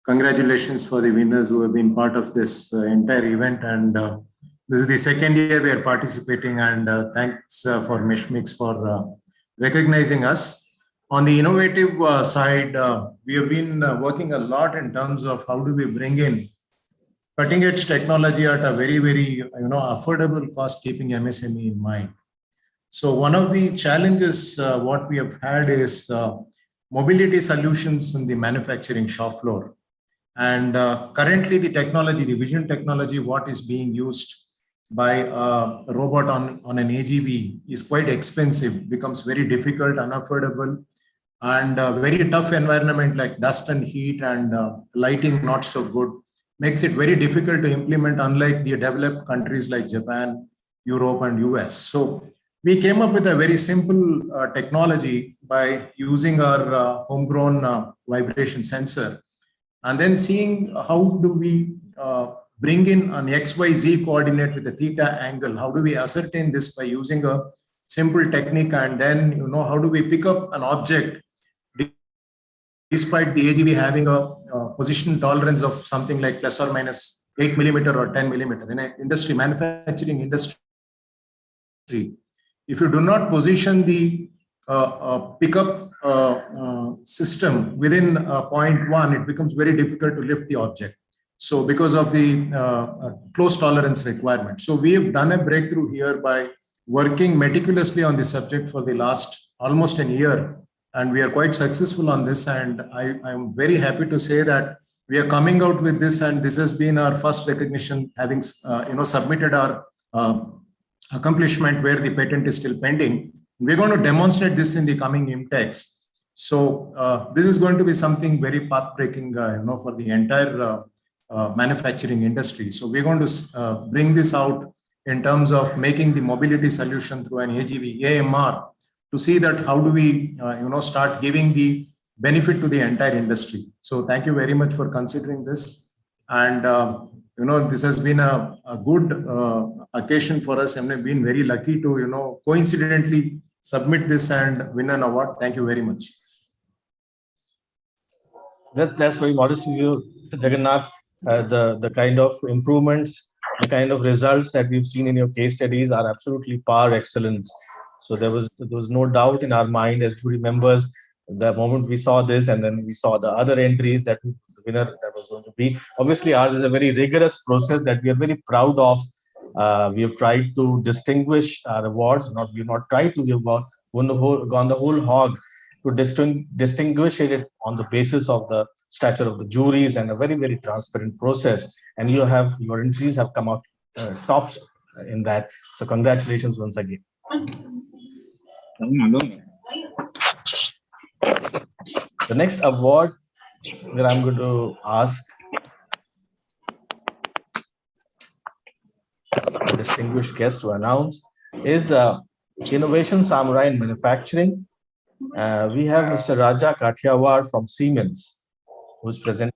congratulations for the winners who have been part of this entire event. And this is the second year we are participating, and thanks for Meshmix for recognizing us. On the innovative side, we have been working a lot in terms of how do we bring in cutting edge technology at a very, very affordable cost, keeping MSME in mind. So one of the challenges what we have had is mobility solutions in the manufacturing shop floor. And currently the technology, the vision technology, what is being used by a robot on an AGV is quite expensive, becomes very difficult, unaffordable, and very tough environment like dust and heat and lighting not so good, makes it very difficult to implement, unlike the developed countries like Japan, Europe, and US. So we came up with a very simple technology by using our homegrown vibration sensor. and then seeing how do we bring in an XYZ coordinate with a theta angle. How do we ascertain this by using a simple technique? And then, how do we pick up an object despite the AGV having a position tolerance of something like plus or minus 8 millimeter or 10 millimeter. In an industry, manufacturing industry, if you do not position the pickup system within point 1, it becomes very difficult to lift the object. So because of the close tolerance requirement. So we have done a breakthrough here by working meticulously on this subject for the last almost a year. And we are quite successful on this. And I'm very happy to say that we are coming out with this, and this has been our first recognition, having submitted our accomplishment where the patent is still pending. We're going to demonstrate this in the coming IMTEX. So this is going to be something very path-breaking, for the entire manufacturing industry. So we're going to bring this out in terms of making the mobility solution through an AGV AMR to see that how do we, start giving the benefit to the entire industry. So thank you very much for considering this. And, this has been a good occasion for us, and we've been very lucky to, coincidentally submit this and win an award. Thank you very much. That's very modest of you, Jagannath. The kind of improvements, the kind of results that we've seen in your case studies are absolutely par excellence. So there was no doubt in our mind as jury members the moment we saw this, and then we saw the other entries that the winner that was going to be. Obviously, ours is a very rigorous process that we are very proud of. We have tried to distinguish our awards. We've not tried to give gone the whole hog to distinguish it on the basis of the stature of the juries, and a very, very transparent process. And your entries have come out tops in that. So congratulations once again. The next award that I'm going to ask a distinguished guest to announce is Innovation Samurai in Manufacturing. We have Mr. Raja Kathiawar from Siemens, who's present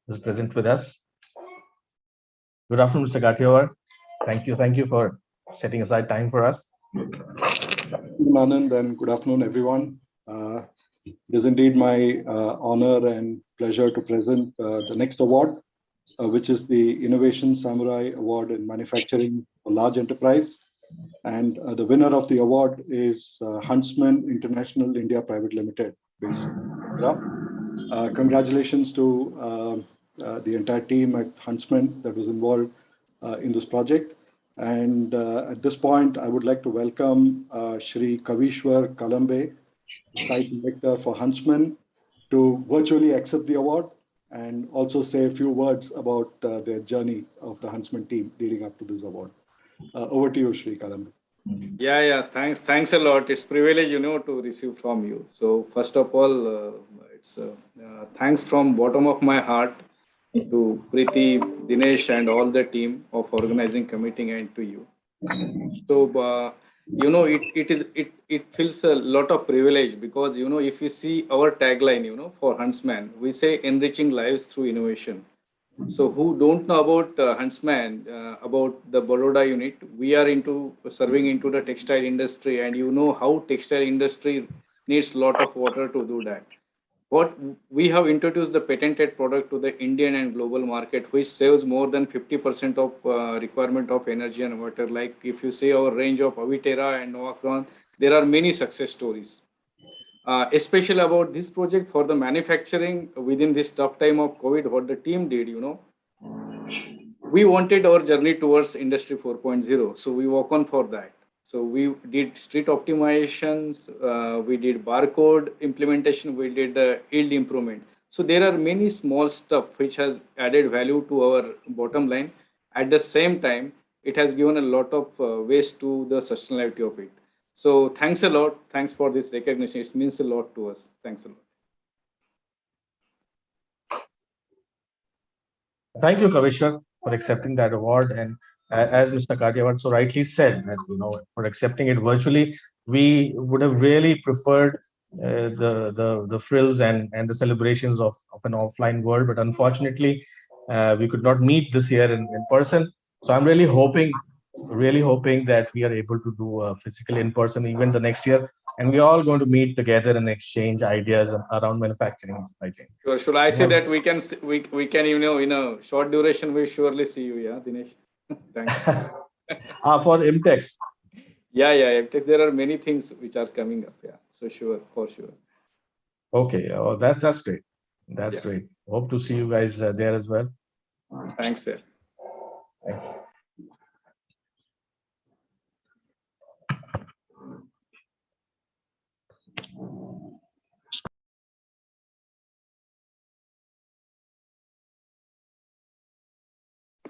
with us. Good afternoon, Mr. Kathiawar. Thank you for setting aside time for us. Good afternoon, Anand, and good afternoon, everyone. It is indeed my honor and pleasure to present the next award, which is the Innovation Samurai Award in Manufacturing for Large Enterprise. And the winner of the award is Huntsman International India Private Limited, based in Gujarat. Congratulations to the entire team at Huntsman that was involved in this project. And at this point, I would like to welcome Shri Kavishwar Kalambe, Site Director for Huntsman, to virtually accept the award and also say a few words about their journey of the Huntsman team leading up to this award. Over to you, Shri Kalambe. Yeah. Thanks a lot. It's a privilege, to receive from you. So first of all, it's thanks from bottom of my heart to Preeti, Dinesh, and all the team of organizing committee, and to you. So it feels a lot of privilege because if you see our tagline, for Huntsman, we say enriching lives through innovation. So who don't know about Huntsman, about the Baroda unit, we are serving into the textile industry, and how textile industry needs a lot of water to do that. What we have introduced the patented product to the Indian and global market, which saves more than 50% of requirement of energy and water. Like if you see our range of Avitera and Novacron, there are many success stories. Especially about this project for the manufacturing within this tough time of COVID, what the team did, we wanted our journey towards Industry 4.0. So we work on for that. So we did street optimizations, we did barcode implementation, we did the yield improvement. So there are many small stuff which has added value to our bottom line. At the same time, it has given a lot of waste to the sustainability of it. So thanks a lot. Thanks for this recognition. It means a lot to us. Thanks a lot. Thank you, Kavishwar, for accepting that award. And as Mr. Kathiawar so rightly said, that, for accepting it virtually, we would have really preferred the frills and the celebrations of an offline world. But unfortunately, we could not meet this year in person. So I'm really hoping that we are able to do a physical in-person event the next year, and we're all going to meet together and exchange ideas around manufacturing and supply chain. Sure. Should I say that we can in a short duration we surely see you, yeah, Dinesh. Thanks. For MTechs. Yeah. There are many things which are coming up. Yeah. So sure, for sure. Okay. Oh, that's great. That's great. Hope to see you guys there as well. Thanks, sir. Thanks.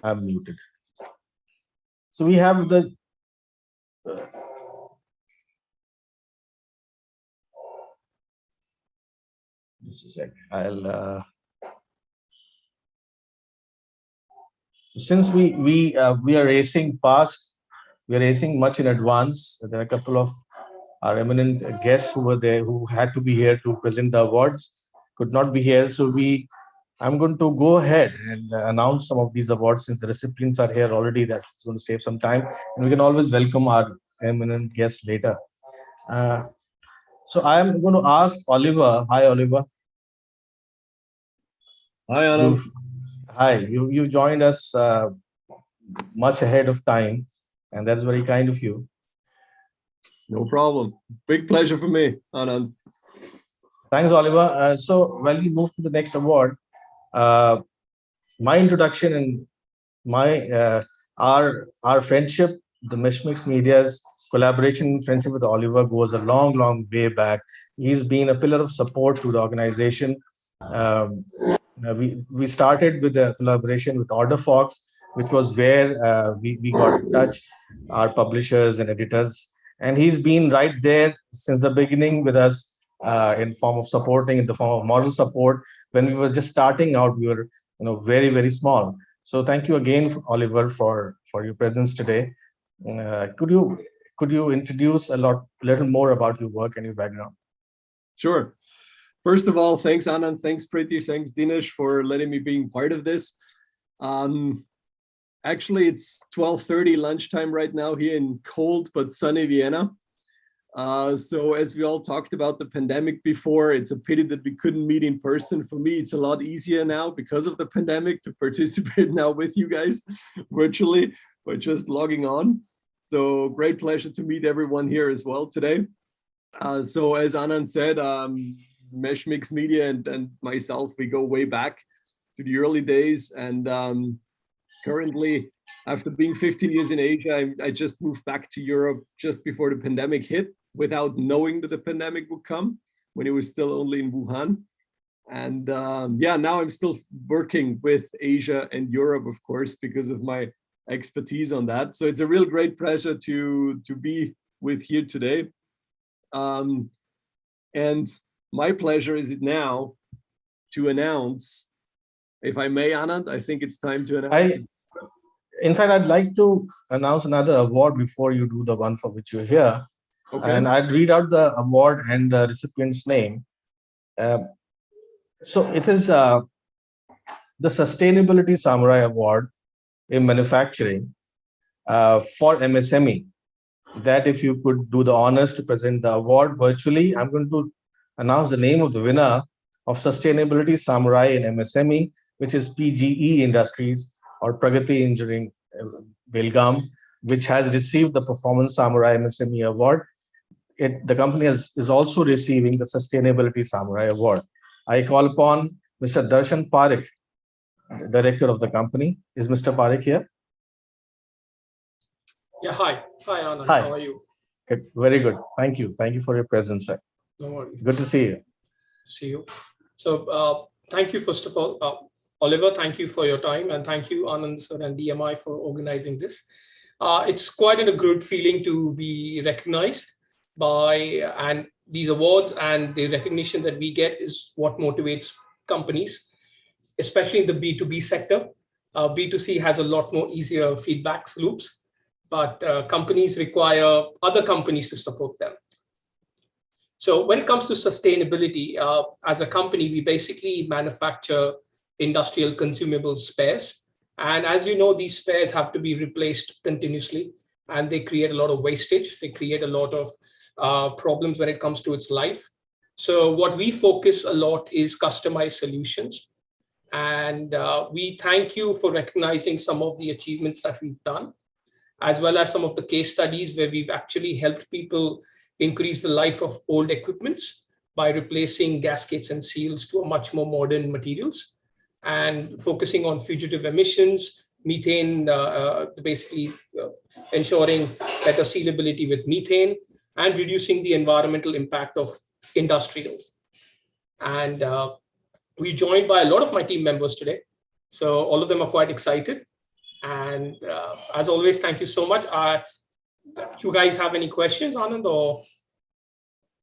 I'm muted. So we have the just a sec. I'll since we are racing past, we are racing much in advance. There are a couple of our eminent guests who were there who had to be here to present the awards, could not be here. So I'm going to go ahead and announce some of these awards since the recipients are here already. That's going to save some time, and we can always welcome our eminent guests later. So I am going to ask Oliver. Hi, Oliver. Hi, Anand. Hi, you joined us much ahead of time, and that's very kind of you. No problem. Big pleasure for me, Anand. Thanks, Oliver. So while we move to the next award, my introduction and my our friendship, the Meshmix Media's collaboration and friendship with Oliver goes a long way back. He's been a pillar of support to the organization. We started with a collaboration with OrderFox, which was where we got in touch, our publishers and editors. And he's been right there since the beginning with us in form of supporting, in the form of model support. When we were just starting out, we were very small. So thank you again, Oliver, for your presence today. Could you introduce a little more about your work and your background? Sure. First of all, thanks, Anand. Thanks, Preeti. Thanks, Dinesh, for letting me being part of this. Actually, it's 12:30 lunchtime right now here in cold but sunny Vienna. So as we all talked about the pandemic before, it's a pity that we couldn't meet in person. For me, it's a lot easier now because of the pandemic to participate now with you guys virtually by just logging on. So great pleasure to meet everyone here as well today. So as Anand said, Meshmix Media and myself, we go way back to the early days. And currently, after being 15 years in Asia, I just moved back to Europe just before the pandemic hit, without knowing that the pandemic would come, when it was still only in Wuhan. And yeah, now I'm still working with Asia and Europe, of course, because of my expertise on that. So it's a real great pleasure to be with here today. And my pleasure is it now to announce, if I may, Anand, I think it's time to announce. In fact, I'd like to announce another award before you do the one for which you're here. Okay. And I'd read out the award and the recipient's name. So it is the Sustainability Samurai Award in Manufacturing for MSME. That if you could do the honors to present the award virtually, I'm going to announce the name of the winner of Sustainability Samurai in MSME, which is PGE Industries or Pragati Engineering Belgaum, which has received the Performance Samurai MSME Award. The company is also receiving the Sustainability Samurai Award. I call upon Mr. Darshan Parekh, director of the company. Is Mr. Parekh here? Yeah, hi, Anand. Hi. How are you? Good. Very good. Thank you. Thank you for your presence, sir. No worries. Good to see you. See you. So thank you, first of all, Oliver, thank you for your time, and thank you, Anand sir and DMI, for organizing this. It's quite a good feeling to be recognized and these awards, and the recognition that we get is what motivates companies, especially in the B2B sector. B2C has a lot more easier feedback loops, but companies require other companies to support them. So when it comes to sustainability, as a company, we basically manufacture industrial consumable spares. And as you know, these spares have to be replaced continuously, and they create a lot of wastage. They create a lot of problems when it comes to its life. So what we focus a lot is customized solutions. And we thank you for recognizing some of the achievements that we've done, as well as some of the case studies where we've actually helped people increase the life of old equipments by replacing gaskets and seals to a much more modern materials, and focusing on fugitive emissions, methane, basically ensuring better sealability with methane, and reducing the environmental impact of industrials. And we're joined by a lot of my team members today. So all of them are quite excited. And as always, thank you so much. Do you guys have any questions, Anand, or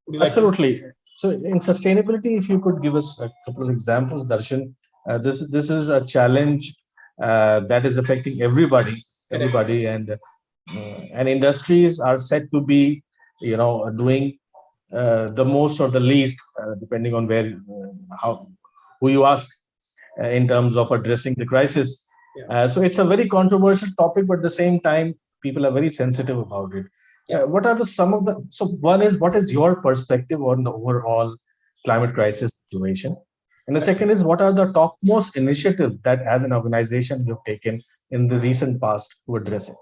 would you like to? Absolutely. So in sustainability, if you could give us a couple of examples, Darshan. This is a challenge that is affecting everybody, and industries are said to be, doing the most or the least, depending on where, who you ask, in terms of addressing the crisis. So it's a very controversial topic, but at the same time, people are very sensitive about it. What are so one is, what is your perspective on the overall climate crisis situation? And the second is, what are the topmost initiatives that as an organization you've taken in the recent past to address it?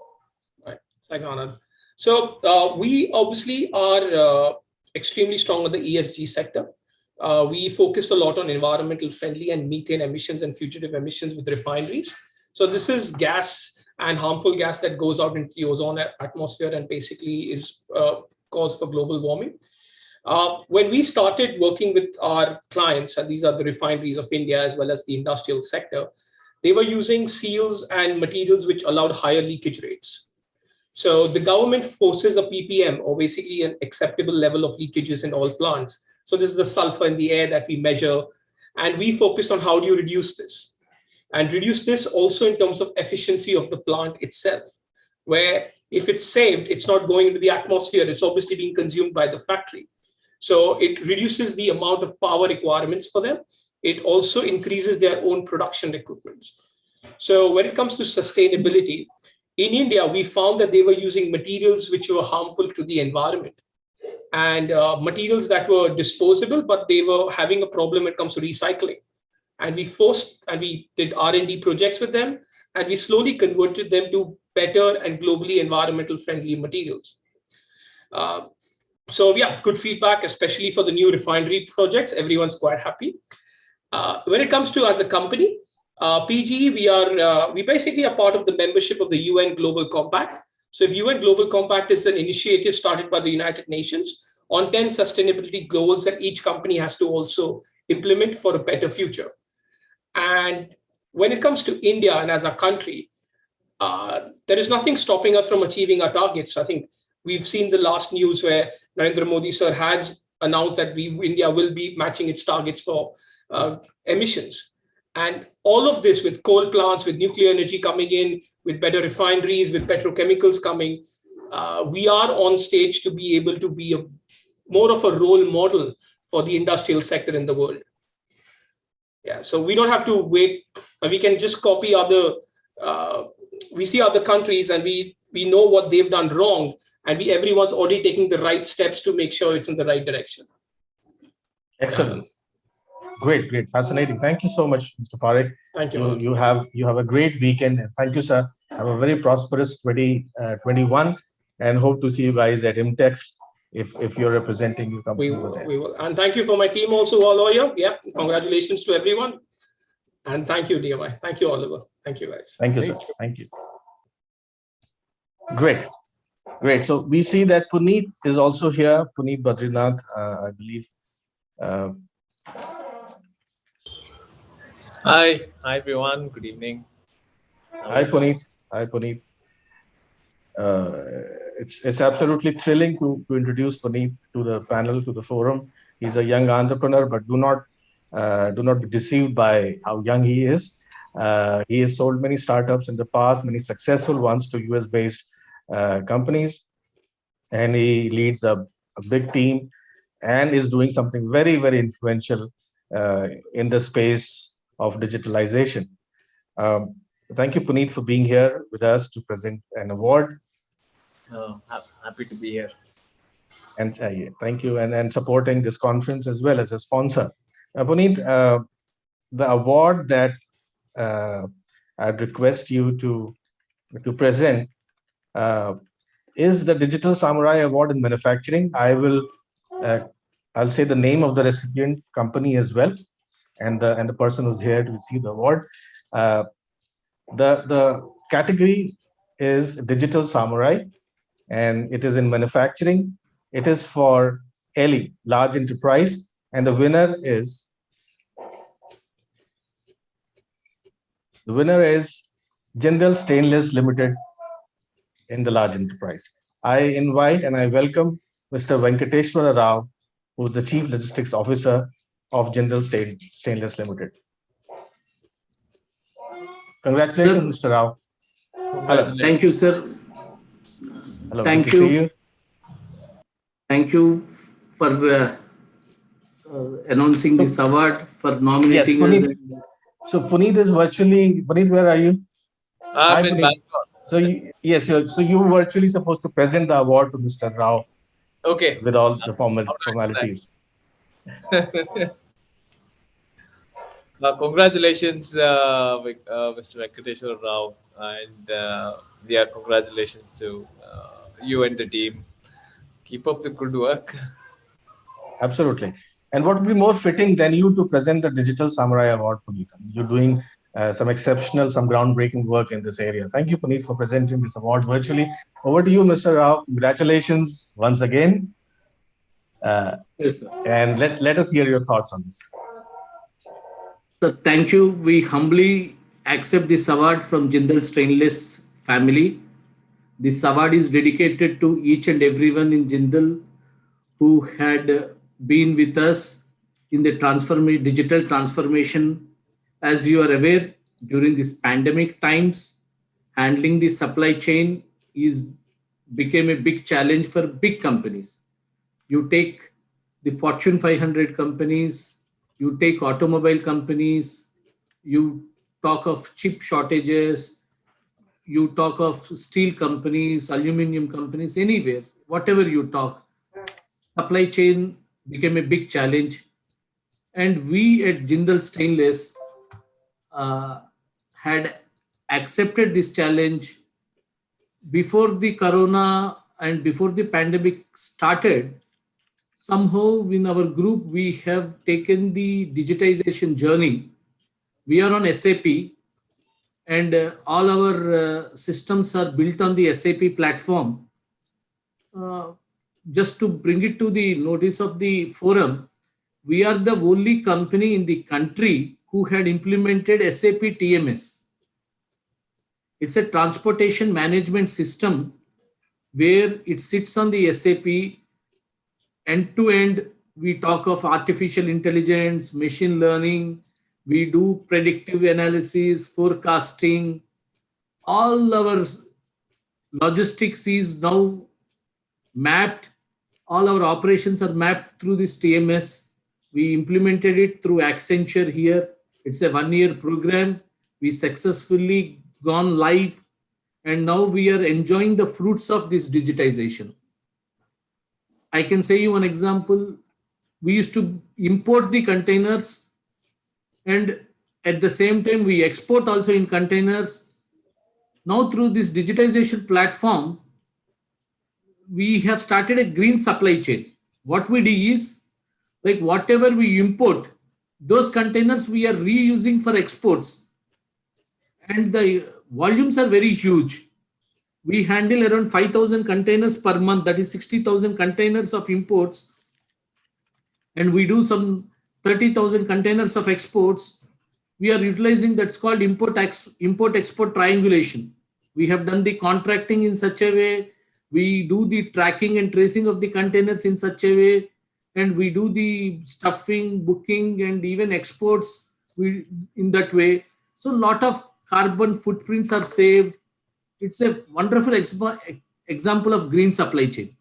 Right. Thank you, Anand. So we obviously are extremely strong in the ESG sector. We focus a lot on environmental friendly and methane emissions and fugitive emissions with refineries. So this is gas and harmful gas that goes out into the ozone atmosphere and basically is cause for global warming. When we started working with our clients, and these are the refineries of India as well as the industrial sector, they were using seals and materials which allowed higher leakage rates. So the government forces a ppm, or basically an acceptable level of leakages in all plants. So this is the sulfur in the air that we measure, and we focus on how do you reduce this, and reduce this also in terms of efficiency of the plant itself, where if it's saved, it's not going into the atmosphere, it's obviously being consumed by the factory. So it reduces the amount of power requirements for them. It also increases their own production equipment. So when it comes to sustainability, in India, we found that they were using materials which were harmful to the environment, and materials that were disposable, but they were having a problem when it comes to recycling. And we did R&D projects with them, and we slowly converted them to better and globally environmental friendly materials. So yeah, good feedback, especially for the new refinery projects. Everyone's quite happy. When it comes to as a company, PGE, we basically are part of the membership of the UN Global Compact. So if UN Global Compact is an initiative started by the United Nations on 10 sustainability goals that each company has to also implement for a better future. And when it comes to India and as a country, there is nothing stopping us from achieving our targets. I think we've seen the last news where Narendra Modi sir has announced that India will be matching its targets for emissions. And all of this with coal plants, with nuclear energy coming in, with better refineries, with petrochemicals coming, we are on stage to be able to be more of a role model for the industrial sector in the world. Yeah, so we don't have to wait. We can just copy other, we see other countries and we know what they've done wrong, and everyone's already taking the right steps to make sure it's in the right direction. Excellent. Great, fascinating. Thank you so much, Mr. Parekh. Thank you. You have a great weekend. Thank you, sir. Have a very prosperous 2021, and hope to see you guys at IMTEX if you're representing your company over there. We will. And thank you for my team also, all over here. Yeah, congratulations to everyone. And thank you, DMI. Thank you, Oliver. Thank you, guys. Thank you, sir. Thank you. Great. So we see that Puneet is also here. Puneet Badrinath, I believe. Hi everyone. Good evening. Hi Puneet. It's absolutely thrilling to introduce Puneet to the panel, to the forum. He's a young entrepreneur, but do not be deceived by how young he is. He has sold many startups in the past, many successful ones to US-based companies, and he leads a big team and is doing something very, very influential in the space of digitalization. Thank you, Puneet, for being here with us to present an award. Happy to be here. And thank you, and supporting this conference as well as a sponsor. Puneet, the award that I'd request you to present is the Digital Samurai Award in Manufacturing. I'll say the name of the recipient company as well, and the person who's here to receive the award. The category is Digital Samurai, and it is in manufacturing. It is for LE, large enterprise, and the winner is Jindal Stainless Limited in the large enterprise. I invite and I welcome Mr. Venkateshwara Rao, who is the Chief Logistics Officer of Jindal Stainless Limited. Congratulations, Mr. Rao. Hello. Thank you, sir. Hello. Thank Good to see you. Thank you for announcing this award, for nominating Yes, us. Puneet. So Puneet is virtually, Puneet, where are you? I'm Hi, in Puneet. Bangalore. So so you were virtually supposed to present the award to Mr. Rao. Okay. With all the formalities. Congratulations, Mr. Venkateshwara Rao, and congratulations to you and the team. Keep up the good work. Absolutely. And what would be more fitting than you to present the Digital Samurai Award, Puneet? You're doing some exceptional, some groundbreaking work in this area. Thank you, Puneet, for presenting this award virtually. Over to you, Mr. Rao. Congratulations once again. Yes, sir. And let us hear your thoughts on this. So thank you. We humbly accept this award from Jindal Stainless family. This award is dedicated to each and everyone in Jindal who had been with us in the digital transformation. As you are aware, during this pandemic times, handling the supply chain became a big challenge for big companies. You take the Fortune 500 companies, you take automobile companies, you talk of chip shortages, you talk of steel companies, aluminum companies, anywhere, whatever you talk, supply chain became a big challenge. And we at Jindal Stainless had accepted this challenge before the corona and before the pandemic started. Somehow in our group, we have taken the digitization journey. We are on SAP, and all our systems are built on the SAP platform. Just to bring it to the notice of the forum, we are the only company in the country who had implemented SAP TMS. It's a transportation management system where it sits on the SAP. End to end, we talk of artificial intelligence, machine learning, we do predictive analysis, forecasting. All our logistics is now mapped. All our operations are mapped through this TMS. We implemented it through Accenture here. It's a 1-year program. We successfully gone live, and now we are enjoying the fruits of this digitization. I can say you an example. We used to import the containers, and at the same time we export also in containers. Now through this digitization platform, we have started a green supply chain. What we do is, like whatever we import, those containers we are reusing for exports, and the volumes are very huge. We handle around 5,000 containers per month, that is 60,000 containers of imports. And we do some 30,000 containers of exports. We are utilizing that's called import-export triangulation. We have done the contracting in such a way. We do the tracking and tracing of the containers in such a way. And we do the stuffing, booking, and even exports in that way. So a lot of carbon footprints are saved. It's a wonderful example of green supply chain.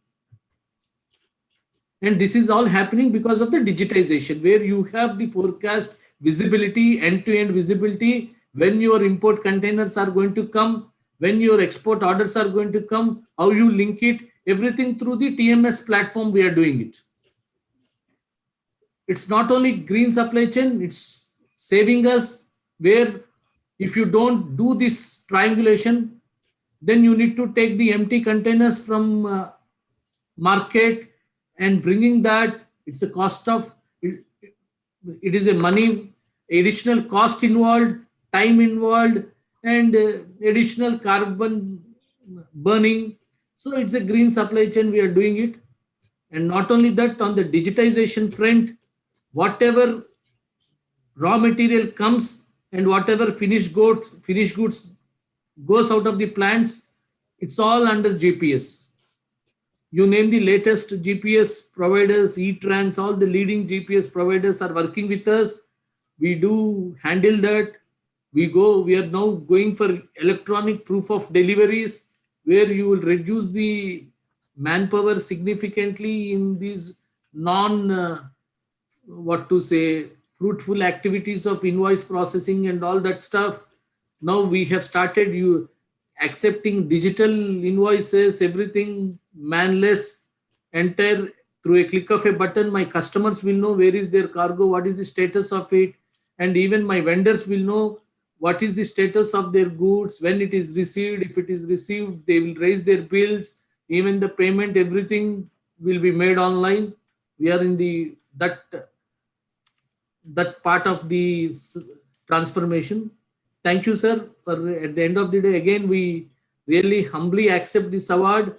And this is all happening because of the digitization, where you have the forecast visibility, end-to-end visibility, when your import containers are going to come, when your export orders are going to come, how you link it, everything through the TMS platform we are doing it. It's not only green supply chain, it's saving us, where if you don't do this triangulation, then you need to take the empty containers from market and bringing that. It's a cost of it, it is a money, additional cost involved, time involved, and additional carbon burning. So it's a green supply chain, we are doing it. And not only that, on the digitization front, whatever raw material comes and whatever finished goods goes out of the plants, it's all under GPS. You name the latest GPS providers, eTrans, all the leading GPS providers are working with us. We do handle that. We are now going for electronic proof of deliveries, where you will reduce the manpower significantly in these fruitful activities of invoice processing and all that stuff. Now we have started accepting digital invoices, everything manless, enter through a click of a button. My customers will know where is their cargo, what is the status of it, and even my vendors will know what is the status of their goods, when it is received. If it is received, they will raise their bills, even the payment, everything will be made online. We are in that part of the transformation. Thank you, sir. At the end of the day, again, we really humbly accept this award,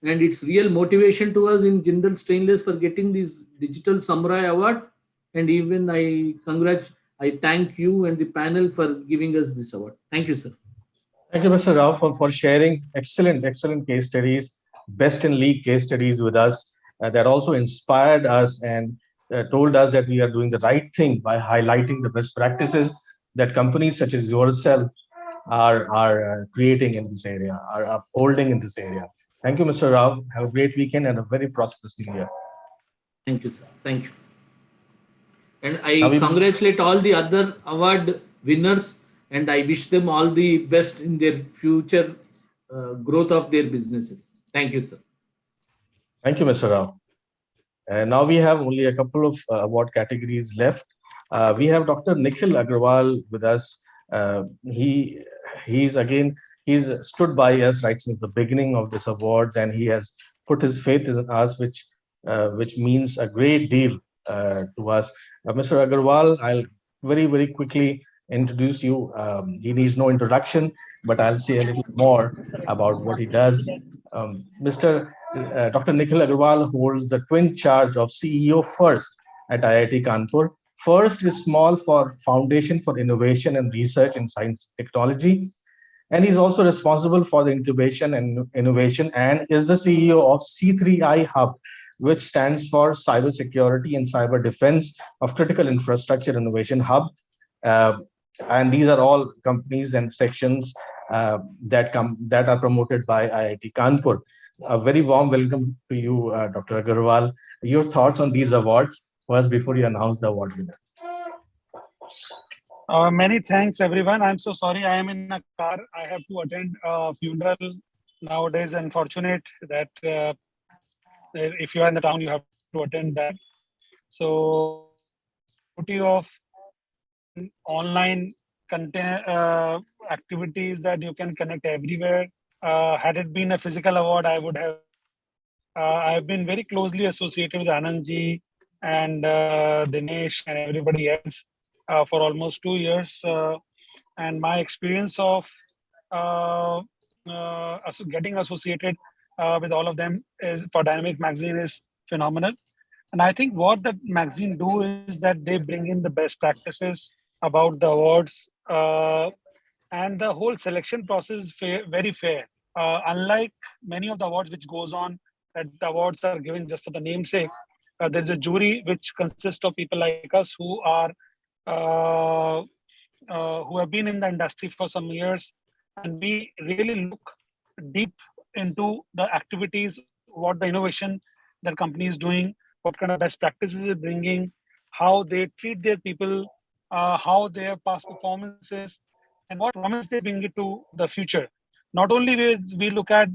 and it's real motivation to us in Jindal Stainless for getting this Digital Samurai Award. And even I thank you and the panel for giving us this award. Thank you, sir. Thank you, Mr. Rao, for sharing excellent case studies, best in league case studies with us that also inspired us and told us that we are doing the right thing by highlighting the best practices that companies such as yourself are creating in this area, are upholding in this area. Thank you, Mr. Rao. Have a great weekend and a very prosperous new year. Thank you, sir. Thank you. And I congratulate all the other award winners, and I wish them all the best in their future growth of their businesses. Thank you, sir. Thank you, Mr. Rao. And now we have only a couple of award categories left. We have Dr. Nikhil Agarwal with us. He's stood by us right since the beginning of this awards, and he has put his faith in us, which means a great deal to us. Mr. Agarwal, I'll very quickly introduce you. He needs no introduction, but I'll say a little more about what he does. Dr. Nikhil Agarwal holds the twin charge of CEO First at IIT Kanpur. First is small for Foundation for Innovation and Research in Science Technology. And he's also responsible for the incubation and innovation, and is the CEO of C3I Hub, which stands for Cybersecurity and Cyber Defense of Critical Infrastructure Innovation Hub. And these are all companies and sections that are promoted by IIT Kanpur. A very warm welcome to you, Dr. Agarwal. Your thoughts on these awards first before you announce the award winner. Many thanks, everyone. I'm so sorry. I am in a car. I have to attend a funeral nowadays. Unfortunate that if you are in the town, you have to attend that. So, beauty of online content activities that you can connect everywhere. Had it been a physical award, I would have. I've been very closely associated with Anandji and Dinesh and everybody else for almost 2 years, and my experience of getting associated with all of them is for Dynamic Magazine is phenomenal. And I think what that magazine do is that they bring in the best practices about the awards, and the whole selection process is very fair. Unlike many of the awards which goes on, that the awards are given just for the namesake, there's a jury which consists of people like us who have been in the industry for some years, and we really look deep into the activities, what the innovation that company is doing, what kind of best practices is bringing, how they treat their people, how their past performances, and what promise they bring it to the future. Not only we look at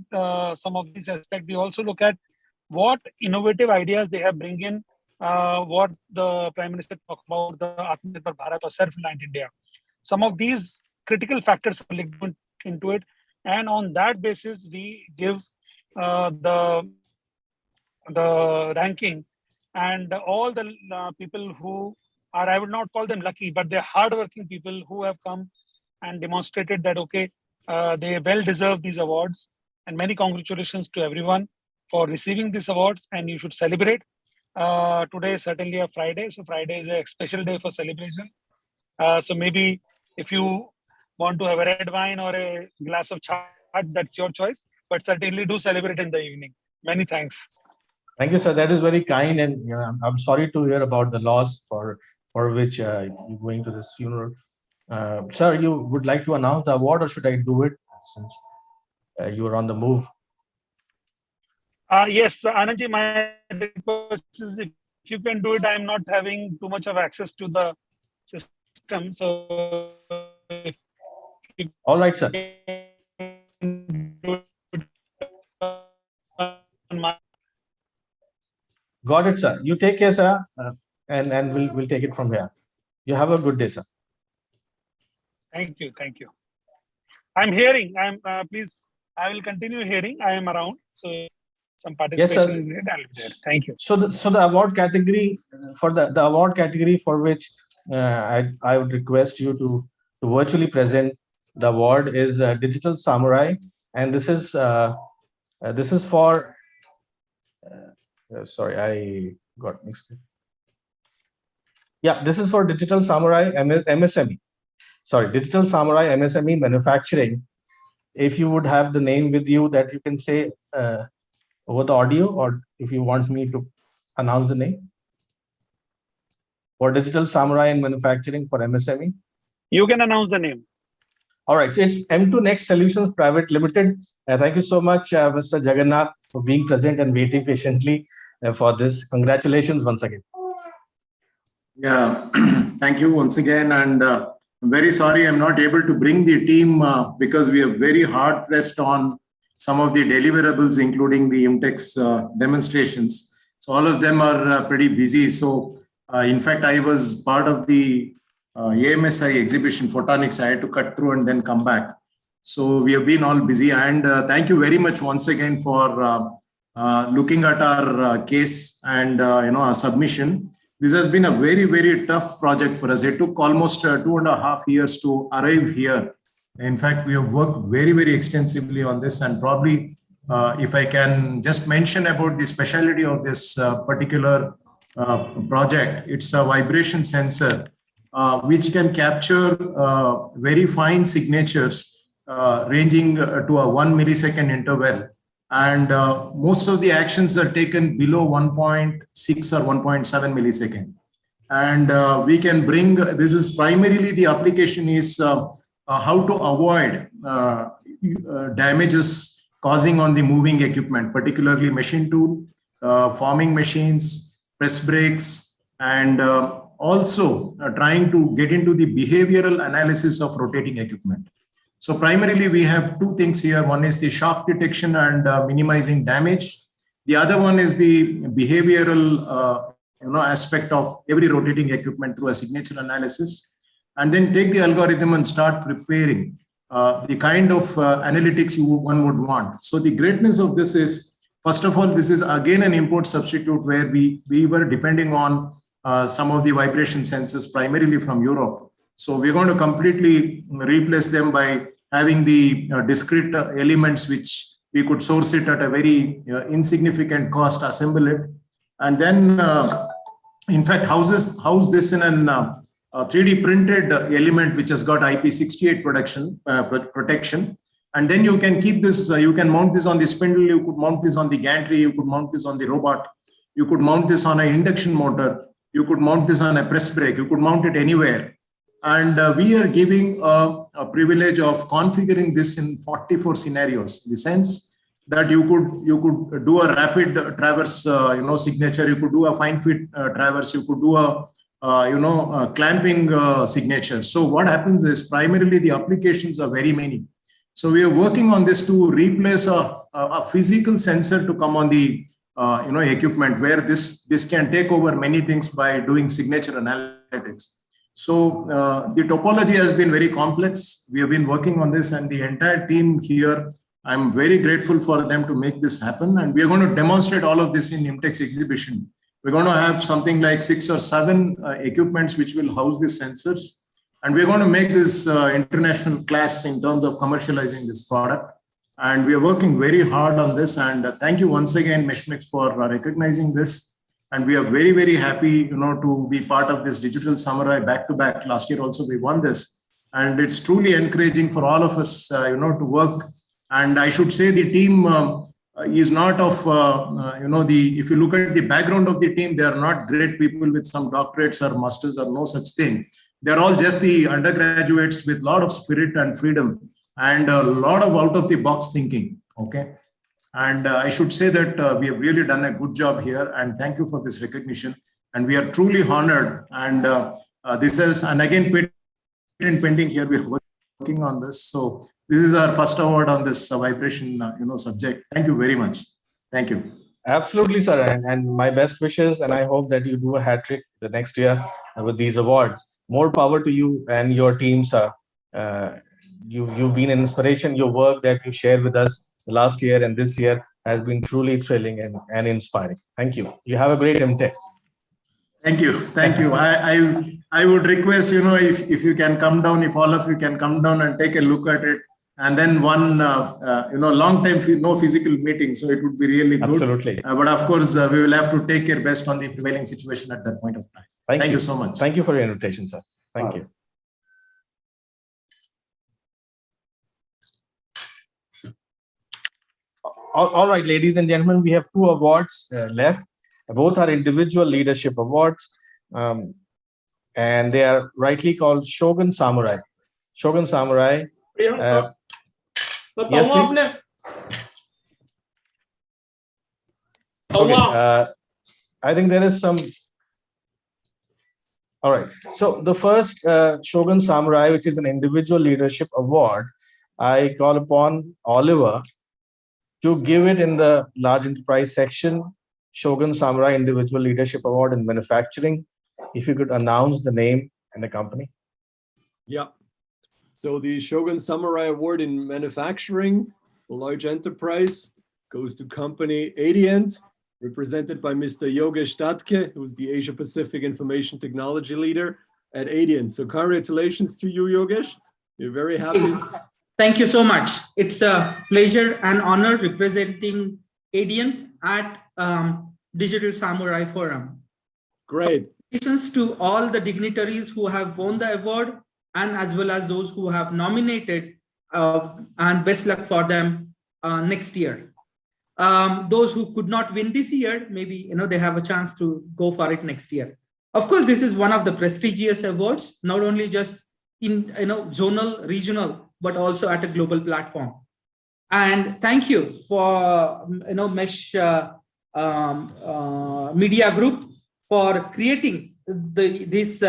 some of these aspects, we also look at what innovative ideas they have bring in, what the Prime Minister talked about, the Atmanirbhar Bharat or self-reliant India. Some of these critical factors are linked into it, and on that basis, we give the ranking, and all the people who are, I would not call them lucky, but they're hardworking people who have come and demonstrated that, okay, they well deserve these awards. And many congratulations to everyone for receiving these awards, and you should celebrate. Today is certainly a Friday, so Friday is a special day for celebration. So maybe if you want to have a red wine or a glass of chai, that's your choice, but certainly do celebrate in the evening. Many thanks. Thank you, sir. That is very kind, and I'm sorry to hear about the loss for which you're going to this funeral. Sir, you would like to announce the award, or should I do it since you are on the move? Yes, Anandji, my request is if you can do it. I'm not having too much of access to the system, so. All right, sir. Got it, sir. You take care, sir, and we'll take it from here. You have a good day, sir. Thank you, thank you. I'm hearing. Please. I will continue hearing. I am around, so some participation Yes, sir. is needed. I'll be there. Thank you. So the award category for the award category for which I would request you to virtually present the award is Digital Samurai, and this is for. Sorry, I got mixed. Yeah, this is for Digital Samurai MSME. Sorry, Digital Samurai MSME Manufacturing. If you would have the name with you that you can say over the audio, or if you want me to announce the name for Digital Samurai and Manufacturing for MSME. You can announce the name. All right, so it's M2 Next Solutions Private Limited. Thank you so much, Mr. Jagannath, for being present and waiting patiently for this. Congratulations once again. Yeah, thank you once again. And I'm very sorry I'm not able to bring the team because we are very hard pressed on some of the deliverables, including the IMTEX demonstrations. So all of them are pretty busy. So in fact, I was part of the AMSI exhibition, Photonics. I had to cut through and then come back. So we have been all busy. And thank you very much once again for looking at our case and our submission. This has been a very, very tough project for us. It took almost 2.5 years to arrive here. In fact, we have worked very, very extensively on this, and probably if I can just mention about the specialty of this particular project, it's a vibration sensor which can capture very fine signatures ranging to a 1 millisecond interval. And most of the actions are taken below 1.6 or 1.7 millisecond. And we can bring, this is primarily the application is how to avoid damages causing on the moving equipment, particularly machine tool, forming machines, press brakes, and also trying to get into the behavioral analysis of rotating equipment. So primarily we have two things here. One is the shock detection and minimizing damage. The other one is the behavioral aspect of every rotating equipment through a signature analysis, and then take the algorithm and start preparing the kind of analytics one would want. So the greatness of this is, first of all, this is again an import substitute where we were depending on some of the vibration sensors primarily from Europe. So we're going to completely replace them by having the discrete elements which we could source it at a very insignificant cost, assemble it, and then in fact house this in an 3D printed element which has got IP68 protection. And then you can keep this, you can mount this on the spindle, you could mount this on the gantry, you could mount this on the robot, you could mount this on an induction motor, you could mount this on a press brake, you could mount it anywhere. And we are giving a privilege of configuring this in 44 scenarios. In the sense, that you could do a rapid traverse, signature. You could do a fine fit traverse. You could do a clamping signature. So what happens is primarily the applications are very many. So we are working on this to replace a physical sensor to come on the equipment, where this can take over many things by doing signature analytics. So the topology has been very complex. We have been working on this, and the entire team here, I'm very grateful for them to make this happen. And we are going to demonstrate all of this in IMTEX exhibition. We're going to have something like 6 or 7 equipments which will house these sensors. And we're going to make this international class in terms of commercializing this product. And we are working very hard on this. And thank you once again, Meshmik, for recognizing this. And we are very, very happy, to be part of this Digital Samurai back-to-back. Last year also we won this. And it's truly encouraging for all of us, to work. And I should say the team is not of, if you look at the background of the team, they are not great people with some doctorates or masters or no such thing. They're all just the undergraduates with a lot of spirit and freedom and a lot of out-of-the-box thinking, okay? And I should say that we have really done a good job here, and thank you for this recognition. And we are truly honored. And this is, and again, patent pending here, we are working on this. So this is our first award on this vibration, subject. Thank you very much. Thank you. Absolutely, sir. And my best wishes. And I hope that you do a hat trick the next year with these awards. More power to you and your team, sir. You've been an inspiration. Your work that you shared with us last year and this year has been truly thrilling and inspiring. Thank you. You have a great MTech. Thank you. Thank you. I would request, if you can come down, if all of you can come down and take a look at it. And then one, long time, no physical meeting. So it would be really good. Absolutely. But of course, we will have to take care best on the prevailing situation at that point of time. Thank you so much. Thank you for your invitation, sir. Thank you. All right, ladies and gentlemen, we have 2 awards left. Both are individual leadership awards, and they are rightly called Shogun Samurai. Shogun Samurai. Yes, please. Okay, I think there is some. All right. So the first Shogun Samurai, which is an individual leadership award, I call upon Oliver to give it in the large enterprise section. Shogun Samurai Individual Leadership Award in Manufacturing. If you could announce the name and the company. Yeah. So the Shogun Samurai Award in Manufacturing, large enterprise, goes to company Adient, represented by Mr. Yogesh Datke, who's the Asia Pacific Information Technology Leader at Adient. So congratulations to you, Yogesh. We're very happy. Thank you so much. It's a pleasure and honor representing Adient at Digital Samurai Forum. Great. Congratulations to all the dignitaries who have won the award, and as well as those who have nominated, and best luck for them next year. Those who could not win this year, maybe they have a chance to go for it next year. Of course, this is one of the prestigious awards, not only just in zonal, regional, but also at a global platform. And thank you for Mesh Media Group for creating this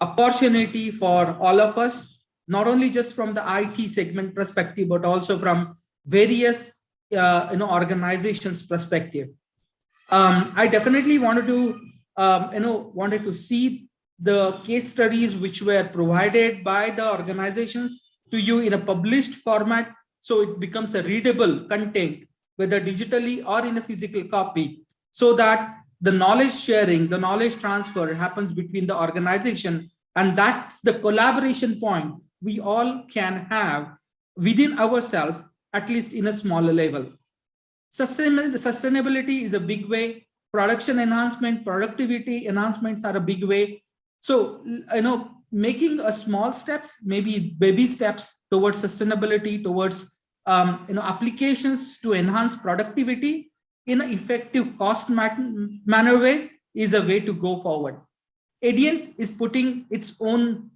opportunity for all of us, not only just from the IT segment perspective, but also from various organizations perspective. I definitely wanted to see the case studies which were provided by the organizations to you in a published format, so it becomes a readable content, whether digitally or in a physical copy, so that the knowledge sharing, the knowledge transfer happens between the organization, and that's the collaboration point we all can have within ourselves, at least in a smaller level. Sustainability is a big way. Production enhancement, productivity enhancements are a big way. So, making a small steps, maybe baby steps towards sustainability, towards applications to enhance productivity in an effective cost manner way is a way to go forward. Adient is putting its own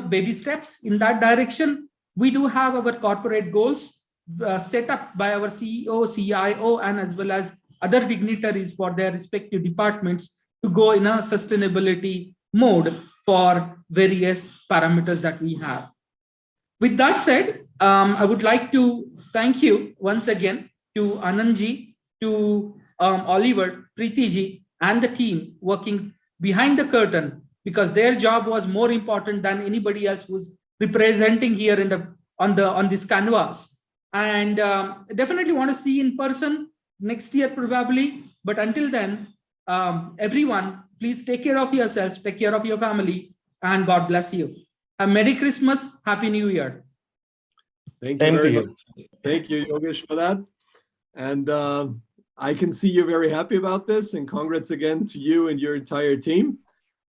baby steps in that direction. We do have our corporate goals, set up by our CEO, CIO, and as well as other dignitaries for their respective departments to go in a sustainability mode for various parameters that we have. With that said, I would like to thank you once again to Anandji, to Oliver, Preetiji, and the team working behind the curtain, because their job was more important than anybody else who's representing here in the on this canvas. And definitely want to see in person next year probably. But until then, everyone, please take care of yourselves, take care of your family, and God bless you. A Merry Christmas, Happy New Year. Thank Same you to very you. much. Thank you, Yogesh, for that. And I can see you're very happy about this. And congrats again to you and your entire team.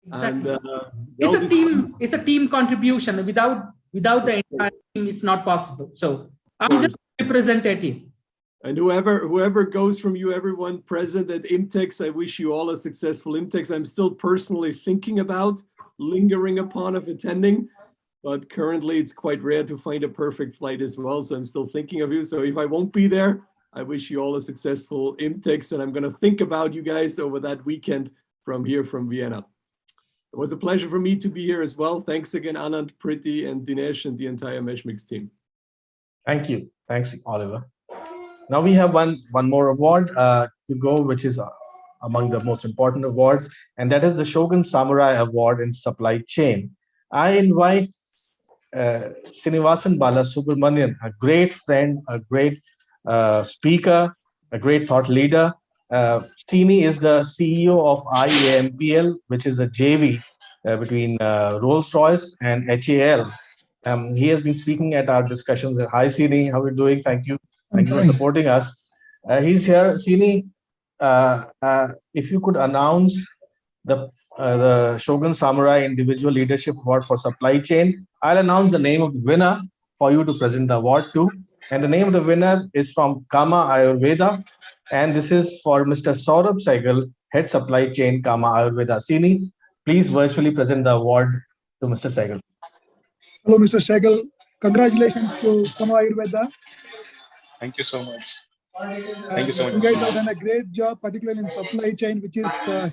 Exactly. And, It's a team contribution. Without the entire team, it's not possible. So I'm just representative. And whoever goes from you, everyone present at IMTEX, I wish you all a successful IMTEX. I'm still personally thinking about, lingering upon of attending, but currently it's quite rare to find a perfect flight as well. So I'm still thinking of you. So if I won't be there, I wish you all a successful IMTEX, and I'm going to think about you guys over that weekend from here from Vienna. It was a pleasure for me to be here as well. Thanks again, Anand, Priti, and Dinesh, and the entire Meshmix team. Thank you. Thanks, Oliver. Now we have one more award to go, which is among the most important awards, and that is the Shogun Samurai Award in Supply Chain. I invite Srinivasan Balasubramanian, a great friend, a great speaker, a great thought leader. Srini is the CEO of IAMPL, which is a JV between Rolls-Royce and HAL. He has been speaking at our discussions. Hi, Srini, how are you doing? Thank you. Thank you for supporting us. He's here. Srini, if you could announce the Shogun Samurai Individual Leadership Award for Supply Chain, I'll announce the name of the winner for you to present the award to. And the name of the winner is from Kama Ayurveda. And this is for Mr. Saurabh Sehgal, Head Supply Chain, Kama Ayurveda. Srini, please virtually present the award to Mr. Sehgal. Hello, Mr. Sehgal. Congratulations to Kama Ayurveda. Thank you so much. Thank you so much. You guys have done a great job, particularly in supply chain, which is, I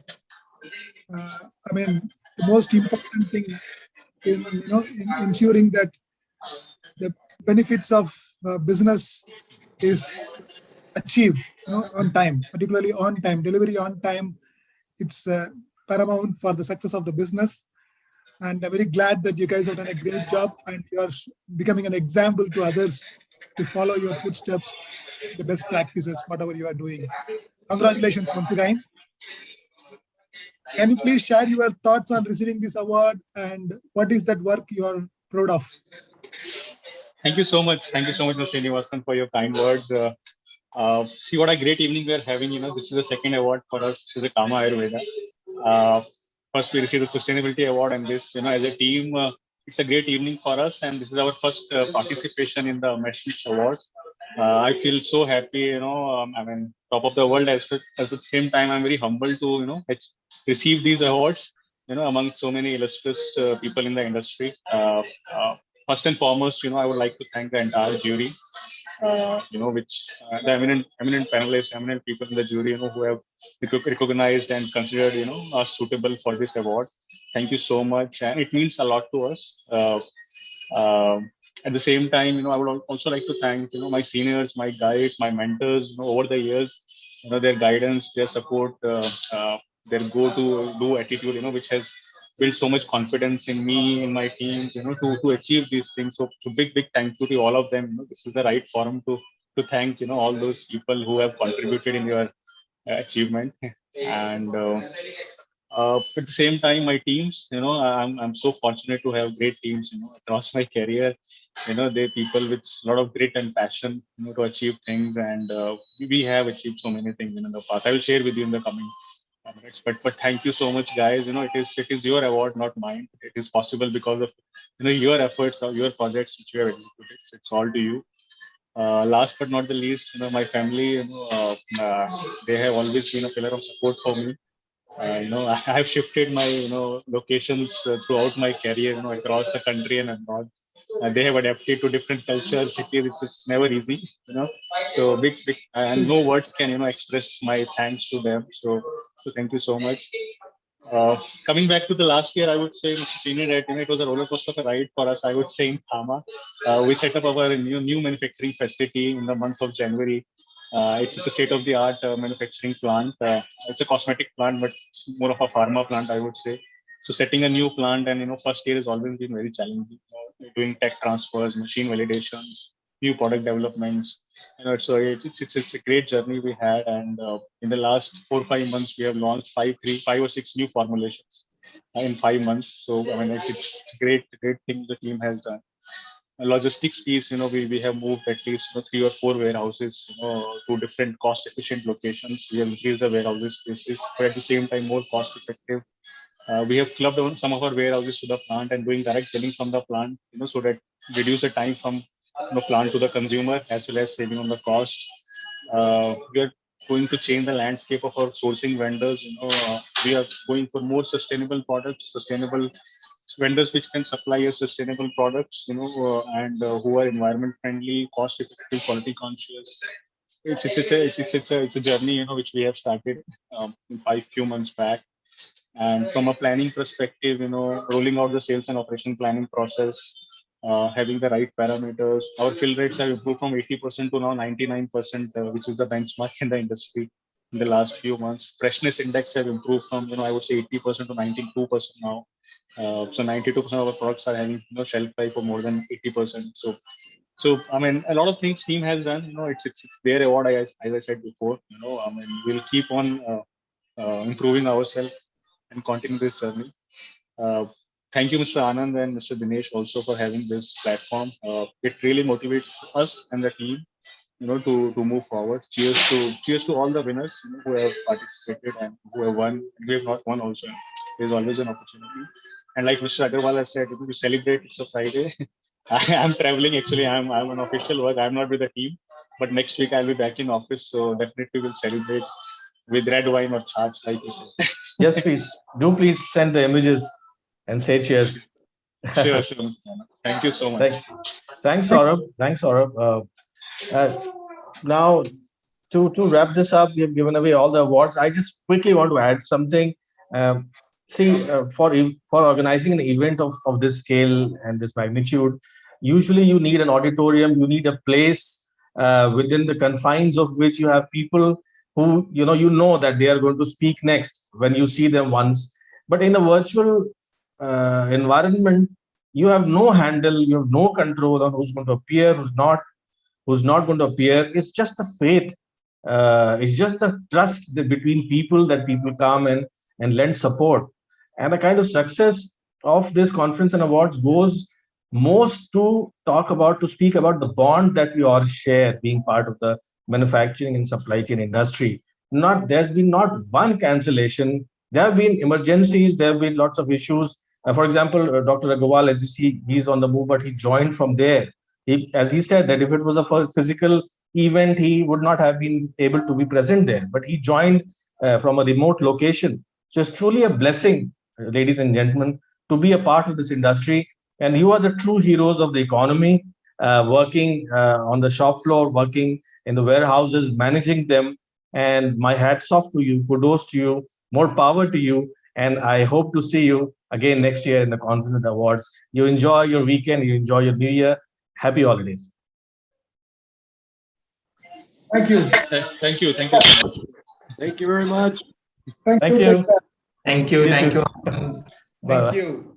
mean, the most important thing in ensuring that the benefits of business is achieved, on time, particularly on time, delivery on time. It's paramount for the success of the business. And I'm very glad that you guys have done a great job and you are becoming an example to others to follow your footsteps, the best practices, whatever you are doing. Congratulations once again. Can you please share your thoughts on receiving this award and what is that work you are proud of? Thank you so much. Thank you so much, Mr. Srinivasan, for your kind words. See what a great evening we are having. This is the second award for us as a Kama Ayurveda. First, we received the Sustainability Award, and this, as a team, it's a great evening for us. And this is our first participation in the Meshmix Awards. I feel so happy. I mean, top of the world. At the same time, I'm very humbled to receive these awards. Among so many illustrious people in the industry. First and foremost, I would like to thank the entire jury. Which the eminent panelists, eminent people in the jury, who have recognized and considered, us suitable for this award. Thank you so much, and it means a lot to us. At the same time, I would also like to thank, my seniors, my guides, my mentors, over the years, their guidance, their support, their go-to-do attitude, which has built so much confidence in me, in my teams, to achieve these things. So big thank you to all of them. This is the right forum to thank, all those people who have contributed in your achievement. And at the same time, my teams, I'm so fortunate to have great teams, across my career. They're people with a lot of grit and passion, to achieve things. And we have achieved so many things in the past. I will share with you in the coming minutes. But thank you so much, guys. It is your award, not mine. It is possible because of your efforts or your projects which you have executed. So it's all to you. Last but not the least, my family. They have always been a pillar of support for me. I have shifted my locations throughout my career, across the country and abroad. They have adapted to different cultures, cities. It's never easy, So big, and no words can express my thanks to them. So thank you so much. Coming back to the last year, I would say, Mr. Srini, that it was a roller coaster of a ride for us. I would say in Thama, we set up our new manufacturing facility in the month of January. It's a state-of-the-art manufacturing plant. It's a cosmetic plant, but more of a pharma plant, I would say. So setting a new plant and first year has always been very challenging. Doing tech transfers, machine validations, new product developments. So it's a great journey we had, and in the last 4 or 5 months, we have launched five or six new formulations in 5 months. So I mean, it's a great thing the team has done. Logistics piece, we have moved at least 3 or 4 warehouses, to different cost-efficient locations. We have increased the warehouses spaces, but at the same time more cost-effective. We have clubbed on some of our warehouses to the plant and doing direct selling from the plant, so that reduce the time from plant to the consumer as well as saving on the cost. We are going to change the landscape of our sourcing vendors. We are going for more sustainable products, sustainable vendors which can supply us sustainable products, and who are environment friendly, cost effective, quality conscious. It's a journey, which we have started few months back. And from a planning perspective, rolling out the sales and operation planning process, having the right parameters. Our fill rates have improved from 80% to now 99%, which is the benchmark in the industry in the last few months. Freshness index have improved from, I would say 80% to 92% now. So 92% of our products are having shelf life for more than 80%. So I mean, a lot of things team has done. It's their award, as I said before. I mean, we'll keep on improving ourselves and continue this journey. Thank you, Mr. Anand and Mr. Dinesh, also for having this platform. It really motivates us and the team, to move forward. Cheers to all the winners who have participated and who have won. We have not won also. There's always an opportunity. And like Mr. Agarwal has said, to celebrate, it's a Friday. I'm traveling. Actually, I'm on official work. I'm not with the team, but next week I'll be back in office. So definitely we'll celebrate with red wine or charge, like you said. Yes, please. Do please send the images and say cheers. Sure. Thank you so much. Thanks, Saurabh. Now, to wrap this up, we have given away all the awards. I just quickly want to add something. For organizing an event of this scale and this magnitude, usually you need an auditorium, you need a place within the confines of which you have people who you that they are going to speak next when you see them once. But in a virtual environment, you have no handle, you have no control on who's going to appear, who's not going to appear. It's just a fate. It's just a trust between people that people come and lend support. And the kind of success of this conference and awards goes most to speak about the bond that we all share being part of the manufacturing and supply chain industry. There's been not one cancellation. There have been emergencies. There have been lots of issues. For example, Dr. Agarwal, as you see, he's on the move, but he joined from there. As he said, that if it was a physical event, he would not have been able to be present there. But he joined from a remote location. So it's truly a blessing, ladies and gentlemen, to be a part of this industry. And you are the true heroes of the economy, working on the shop floor, working in the warehouses, managing them. And my hats off to you, kudos to you, more power to you. And I hope to see you again next year in the conference and awards. You enjoy your weekend, you enjoy your new year. Happy holidays. Thank you. Thank you so much. Thank you very much. Thank you. Thank you. Thank you. Thank you. Thank you.